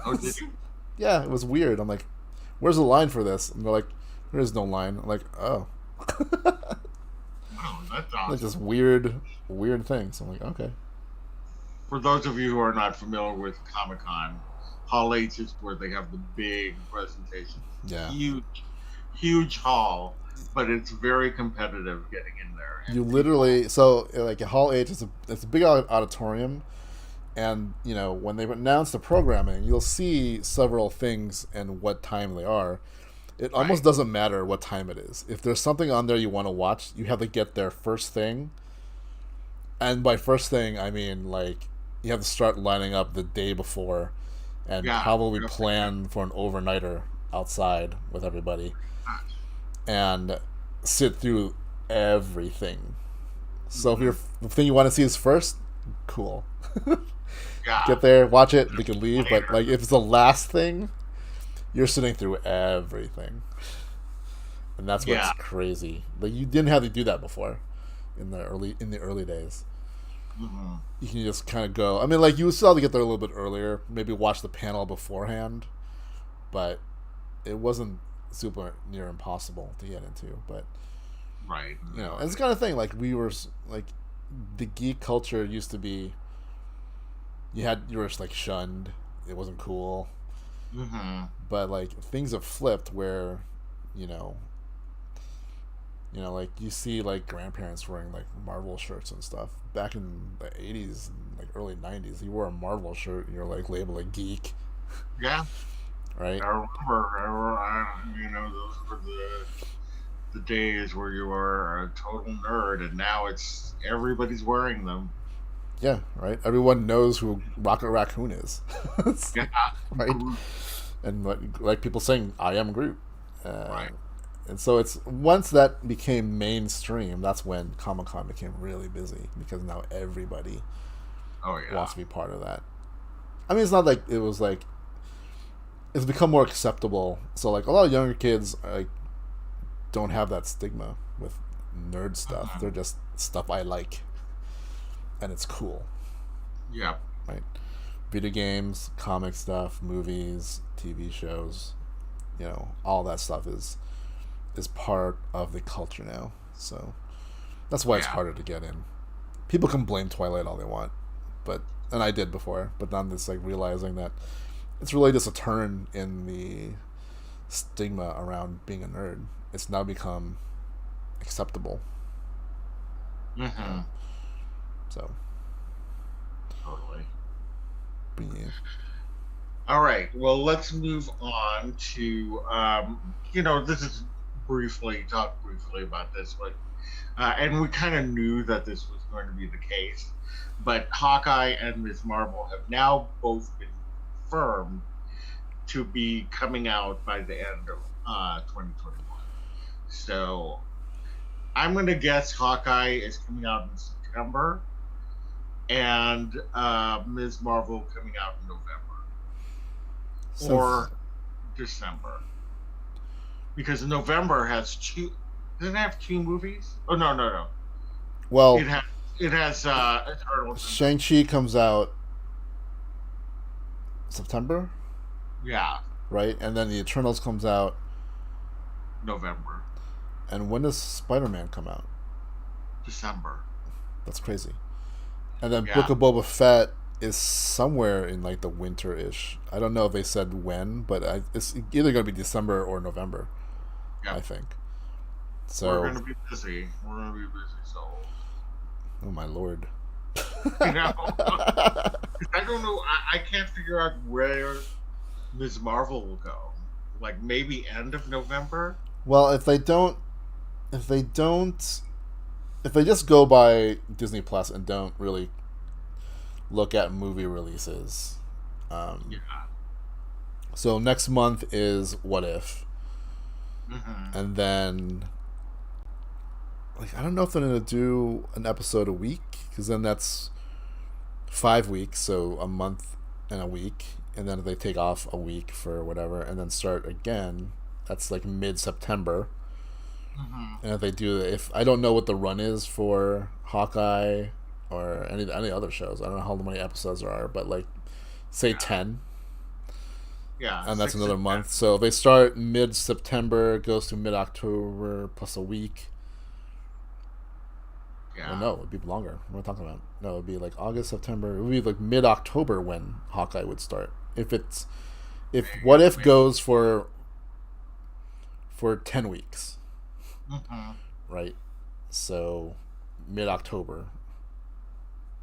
Oh, did you? Yeah, it was weird. I'm like, "Where's the line for this?" And they're like, "There is no line." I'm like, "Oh." Oh, that's Like awesome. this weird thing. So I'm like, okay. For those of you who are not familiar with Comic Con, Hall H is where they have the big presentations. Yeah. Huge hall, but it's very competitive getting in there, You and people. literally so like at Hall H, it's a big auditorium, and when they announce the programming, you'll see several things and what time they are. It almost Right. doesn't matter what time it is. If there's something on there you want to watch, you have to get there first thing. And by first thing, I mean like you have to start lining up the day before, and Yeah. probably Yep. plan for an overnighter outside with everybody Gosh. and sit through everything. So if Hmm. the thing you want to see is first, cool. Yeah. Get there, watch it, you can leave. But Later. like if it's the last thing, you're sitting through everything, and that's what's Yeah. crazy. Like you didn't have to do that before in the early days. Hmm. You can just kind of go. I mean, like you still have to get there a little bit earlier. Maybe watch the panel beforehand, but it wasn't super near impossible to get into. But Right. No. it's the kind of thing like we were like the geek culture used to be. You were just like shunned. It wasn't cool. Hmm. But like things have flipped where, you know, like you see like grandparents wearing like Marvel shirts and stuff. Back in the '80s and like early '90s, you wore a Marvel shirt and you're like labeled a geek, Yeah. right? I remember. Those were the days where you were a total nerd, and now it's everybody's wearing them. Yeah, right. Everyone knows who Rocket Raccoon is, Yeah. right? Groot. And like people saying, "I am Groot." Uh, Right. and so it's once that became mainstream, that's when Comic Con became really busy because now everybody Oh yeah. wants to be part of that. I mean, it's not like it was like it's become more acceptable. So like a lot of younger kids like don't have that stigma with nerd stuff. They're Mhm. just stuff I like, and it's cool, Yeah. right? Video games, comic stuff, movies, TV shows, all that stuff is part of the culture now. So that's why it's Yeah. harder to get in. People can blame Twilight all they want, but and I did before, but then it's like realizing that it's really just a turn in the stigma around being a nerd. It's now become acceptable. Hmm. Uh, so, Totally. yeah. All right. Well, let's move on to this is talk briefly about this, but and we kind of knew that this was going to be the case, but Hawkeye and Ms. Marvel have now both been confirmed to be coming out by the end of 2021. So I'm going to guess Hawkeye is coming out in September, and Ms. Marvel coming out in November or December. Because November has two. Doesn't it have two movies? Oh no. Well, it has Eternals. Shang-Chi comes out September, Yeah, right? And then the Eternals comes out November, and when does Spider-Man come out? December. That's crazy. And then Yeah. Book of Boba Fett is somewhere in like the winter-ish. I don't know if they said when, but it's either going to be December or November. Yep. I think. So we're going to be busy. So. Oh my lord. You know, I don't know. I can't figure out where Ms. Marvel will go. Like maybe end of November. Well, if they just go by Disney Plus and don't really look at movie releases. Yeah. So next month is What If, Mm-hmm. and then like I don't know if they're gonna do an episode a week, because then that's 5 weeks, so a month and a week, and then if they take off a week for whatever, and then start again, that's like mid-September. Mm-hmm. And if they do, if I don't know what the run is for Hawkeye or any other shows, I don't know how many episodes there are, but like say 10. Yeah, And that's 6 another and month. So if they start mid-September, goes to mid-October plus a week. 10. Yeah. Well, no, it'd be longer. What am I talking about? No, it'd be like August, September. It would be like mid-October when Hawkeye would start. If What If goes for 10 weeks, Mm-hmm. right? So mid-October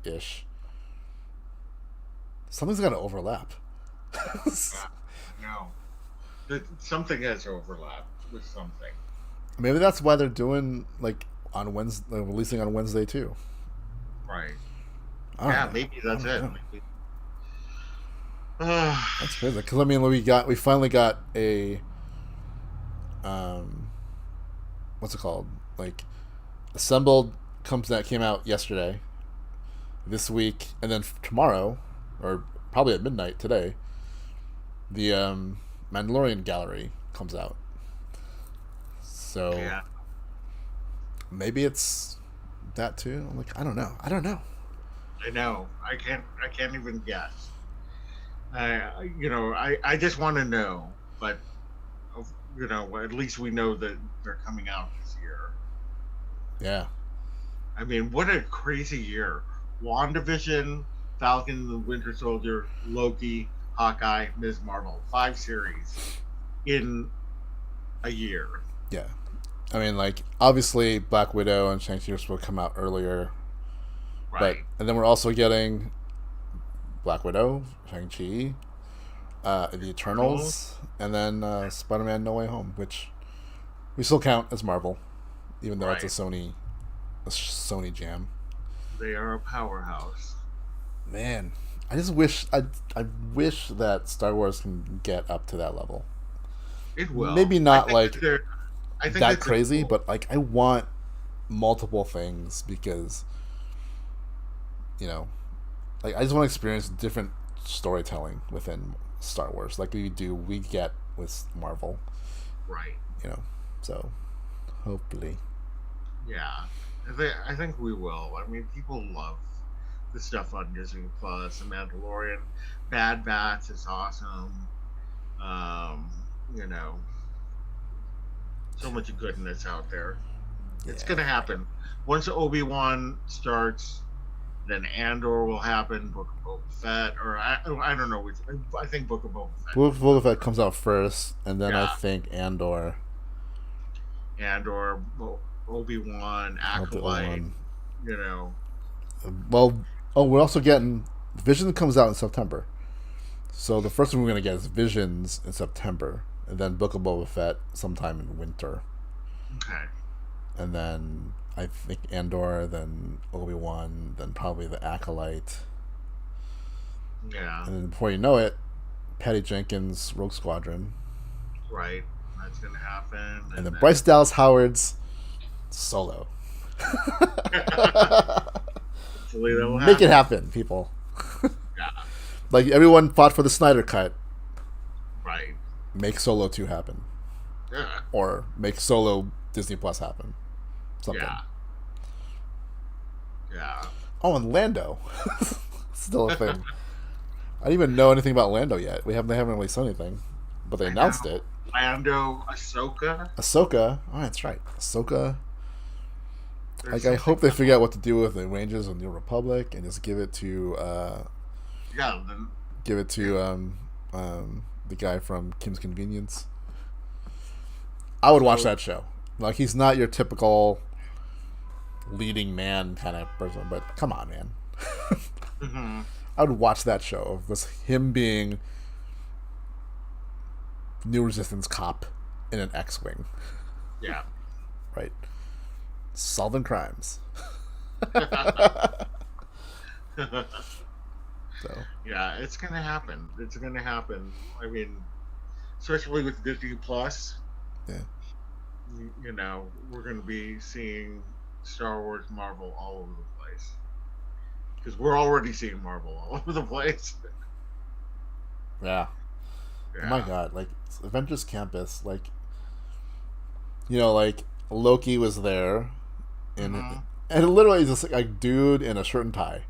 ish. Something's got to overlap. No. Something has overlapped with something. Maybe that's why they're doing like on Wednesday, releasing on Wednesday too. Right. I don't Yeah, know. maybe that's I it. don't know. Maybe. That's crazy. Because I mean, we finally got a what's it called? Like Assembled came out yesterday, this week, and then tomorrow, or probably at midnight today, the Mandalorian Gallery comes out. So Yeah. maybe it's that too. I'm like, I don't know. I know. I can't even guess. I just want to know, but at least we know that they're coming out this year. Yeah. I mean, what a crazy year. WandaVision, Falcon and the Winter Soldier, Loki, Hawkeye, Ms. Marvel. 5 series in a year. Yeah. I mean, like, obviously Black Widow and Shang-Chi are supposed to come out earlier. Right. And then we're also getting Black Widow, Shang-Chi, the Eternals, and then Spider-Man No Way Home, which we still count as Marvel, even though it's a Sony jam. They are a powerhouse. Man, I just wish I wish that Star Wars can get up to that level. It will. Maybe not I think that crazy, but like I want multiple things because like I just want to experience different storytelling within Star Wars, like we get with Marvel. Right. So hopefully. Yeah. I think we will. I mean, people love the stuff on Disney Plus. The Mandalorian, Bad Batch is awesome. So much goodness out there. Yeah. It's gonna happen. Once Obi-Wan starts, then Andor will happen. Book of Boba Fett, or I don't know which. I think Book of Boba Fett. Book of Boba Fett comes out first, and then I Yeah. think Andor, Obi-Wan, Acolyte. Well, we're also getting Vision comes out in September. So the first one we're gonna get is Visions in September, and then Book of Boba Fett sometime in winter, Okay. and then I think Andor, then Obi-Wan, then probably the Acolyte, Yeah. and then before you know it, Patty Jenkins' Rogue Squadron. Right. That's going to happen. And then Bryce Dallas Howard's Solo. Hopefully that will Make it happen, people. Yeah. Like, everyone fought for the Snyder Cut. Right. Make Solo 2 happen. Yeah. Or make Solo Disney Plus happen. Something. Yeah. Yeah. Oh, and Lando. Still a thing. I didn't even know anything about Lando yet. They haven't really said anything. But they announced it. Lando, Ahsoka. Ahsoka. Oh, that's right. Ahsoka. Like, I hope they figure out what to do with the Rangers of the New Republic and just give it to the guy from Kim's Convenience. I would watch that show. Like, he's not your typical leading man kind of person, but come on, man. Mm-hmm. I would watch that show. It was him being New Resistance cop in an X-Wing. Yeah. Right. Solving crimes. So. Yeah, it's gonna happen. It's gonna happen. I mean, especially with Disney Plus. Yeah. You know, we're gonna be seeing Star Wars, Marvel all over the place. Because we're already seeing Marvel all over the place. Yeah. Oh my god, like Avengers Campus, like, you know, like Loki was there, and and literally he's just like a dude in a shirt and tie.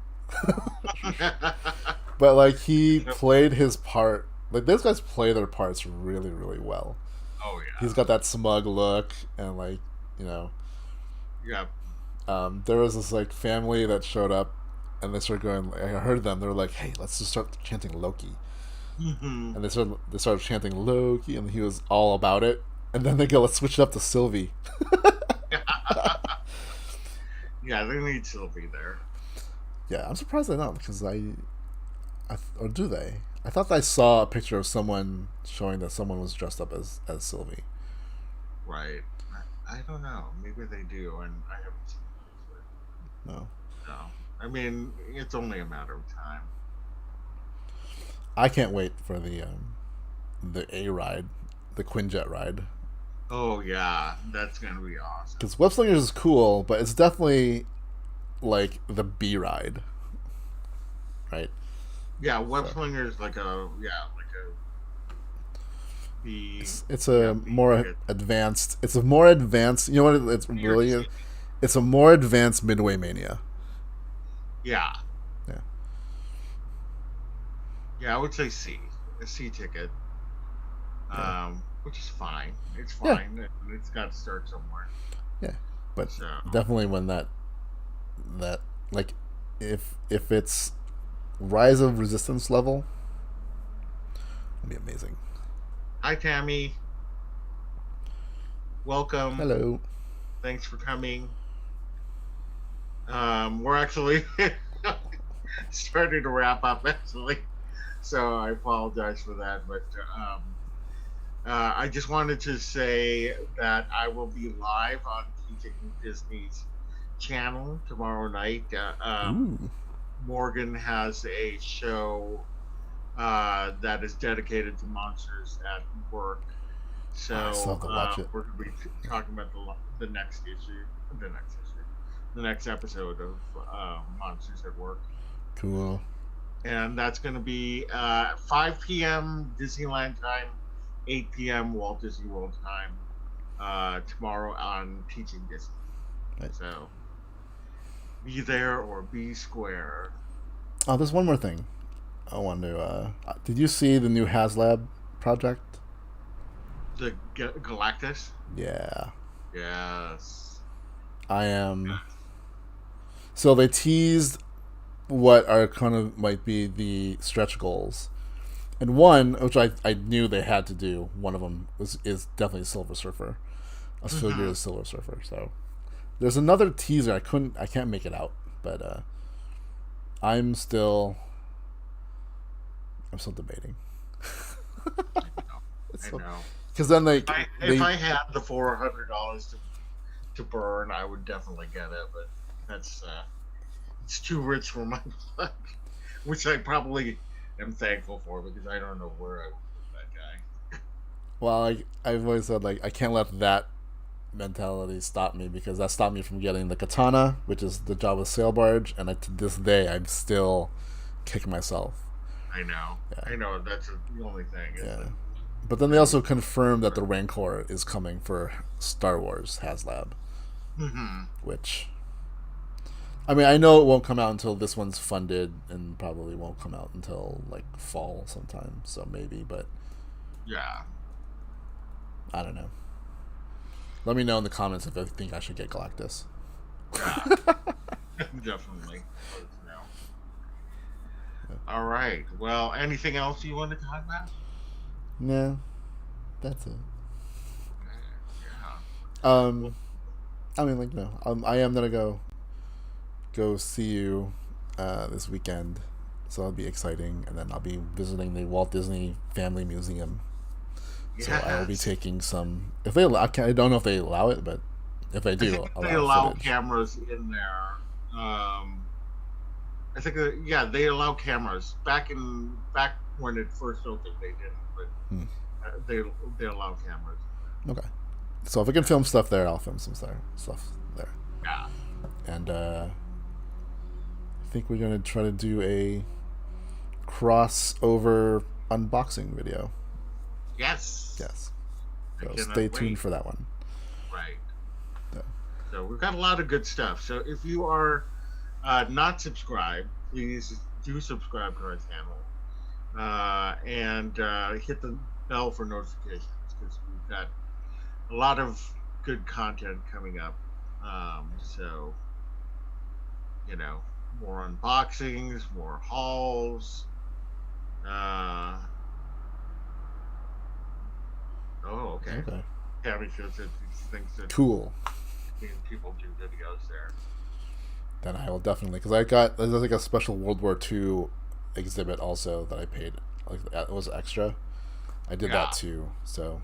But like he played his part. Like those guys play their parts really, really well. Oh yeah. He's got that smug look, and like, you know. Yeah. There was this like family that showed up, and they started going. I heard them. They were like, "Hey, let's just start chanting Loki." Mm-hmm. And they started chanting Loki, and he was all about it. And then they go, "Let's switch it up to Sylvie." Yeah, they need Sylvie there. Yeah, I'm surprised they don't, because or do they? I thought I saw a picture of someone showing that someone was dressed up as Sylvie. Right. I don't know. Maybe they do, and I haven't seen it. No. No. I mean, it's only a matter of time. I can't wait for the A ride, the Quinjet ride. Oh yeah, that's gonna be awesome. Because Web Slingers is cool, but it's definitely like the B ride, right? Yeah, Web Slingers like a It's a more advanced. It's a more advanced. You know what? It's really. It's a more advanced Midway Mania. Yeah. Yeah. Yeah, I would say a C ticket. Which is fine. It's fine. Yeah. It's got to start somewhere. Yeah, but definitely when that like if it's Rise of Resistance level, it'll be amazing. Hi, Tammy. Welcome. Hello. Thanks for coming. We're actually starting to wrap up, actually. So I apologize for that. But I just wanted to say that I will be live on Teaching Disney's channel tomorrow night. Morgan has a show that is dedicated to monsters at work. So we're going to be talking about the next episode of Monsters at Work. Cool. And that's going to be 5 p.m. Disneyland time, 8 p.m. Walt Disney World time tomorrow on Teaching Disney. Right. So be there or be square. Oh, there's one more thing I want to. Did you see the new HasLab project? The Galactus? Yeah. Yes. I am. So they teased what are kind of might be the stretch goals, and one which I knew they had to do. One of them is definitely Silver Surfer, a figure of Silver Surfer. So there's another teaser. I can't make it out, but I'm still debating. I know. Because then if I had the $400 to burn, I would definitely get it. But that's it's too rich for my blood, which I probably am thankful for, because I don't know where I would put that guy. Well, I've always said, like, I can't let that mentality stop me, because that stopped me from getting the katana, which is the Java sail barge, and to this day I'm still kicking myself. I know. Yeah. I know. That's the only thing. Yeah. But then they also confirmed that the Rancor is coming for Star Wars HasLab. Mm-hmm. Which, I mean, I know it won't come out until this one's funded, and probably won't come out until like fall sometime. So maybe, but yeah, I don't know. Let me know in the comments if you think I should get Galactus. Yeah, definitely. Let us know. Yeah. All right. Well, anything else you want to talk about? No, that's it. Yeah. I mean, like, no. I am gonna go see you this weekend, so that'll be exciting. And then I'll be visiting the Walt Disney Family Museum. Yes. So I will be taking some. If they, I don't know if they allow it, but if they do, they allow cameras in there. I think they allow cameras. Back when it first opened, they didn't, but they allow cameras. Okay. So if I can film stuff there, I'll film some stuff there. Yeah. And I think we're gonna try to do a crossover unboxing video. Yes. Yes. So stay tuned for that one. Right. Yeah. So we've got a lot of good stuff. So if you are not subscribed, please do subscribe to our channel and hit the bell for notifications, because we've got a lot of good content coming up. So, more unboxings, more hauls. Okay. Tammy shows that she thinks that cool. People do videos there. Then I will definitely, because there's like a special World War II exhibit also that I paid, like it was extra. I did that too, so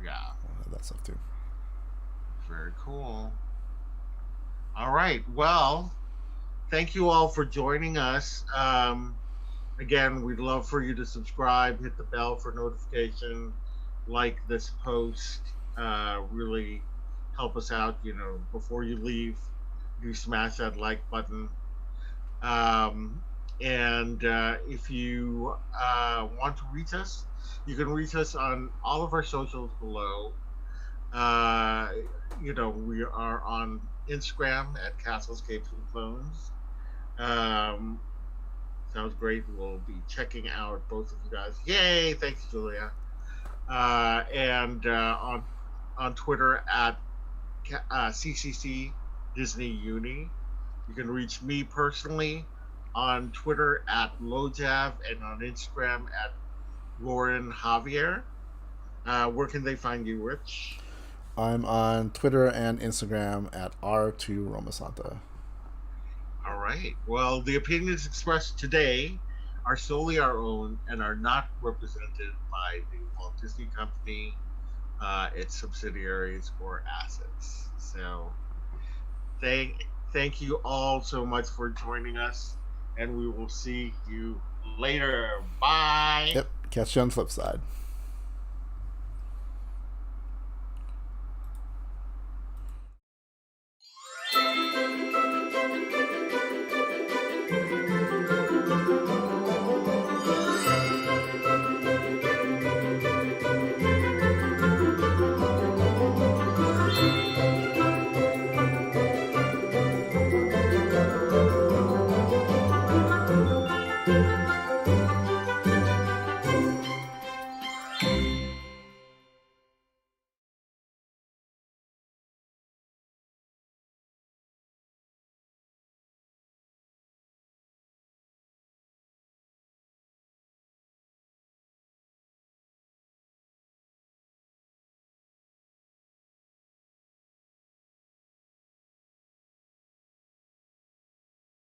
yeah, I'll have that stuff too. Very cool. All right, well, thank you all for joining us. Again, we'd love for you to subscribe, hit the bell for notification, like this post, really help us out. Before you leave, do smash that like button. And if you want to reach us, you can reach us on all of our socials below. We are on Instagram at Castles, Capes, and Clones. Sounds great. We'll be checking out both of you guys. Yay! Thanks, Julia. And on Twitter at CCC Disney Uni. You can reach me personally on Twitter at Lojav and on Instagram at Loren Javier. Where can they find you, Rich? I'm on Twitter and Instagram at R2Romasanta. All right. Well, the opinions expressed today are solely our own and are not represented by the Walt Disney Company, its subsidiaries, or assets. So thank you all so much for joining us, and we will see you later. Bye. Yep. Catch you on the flip side.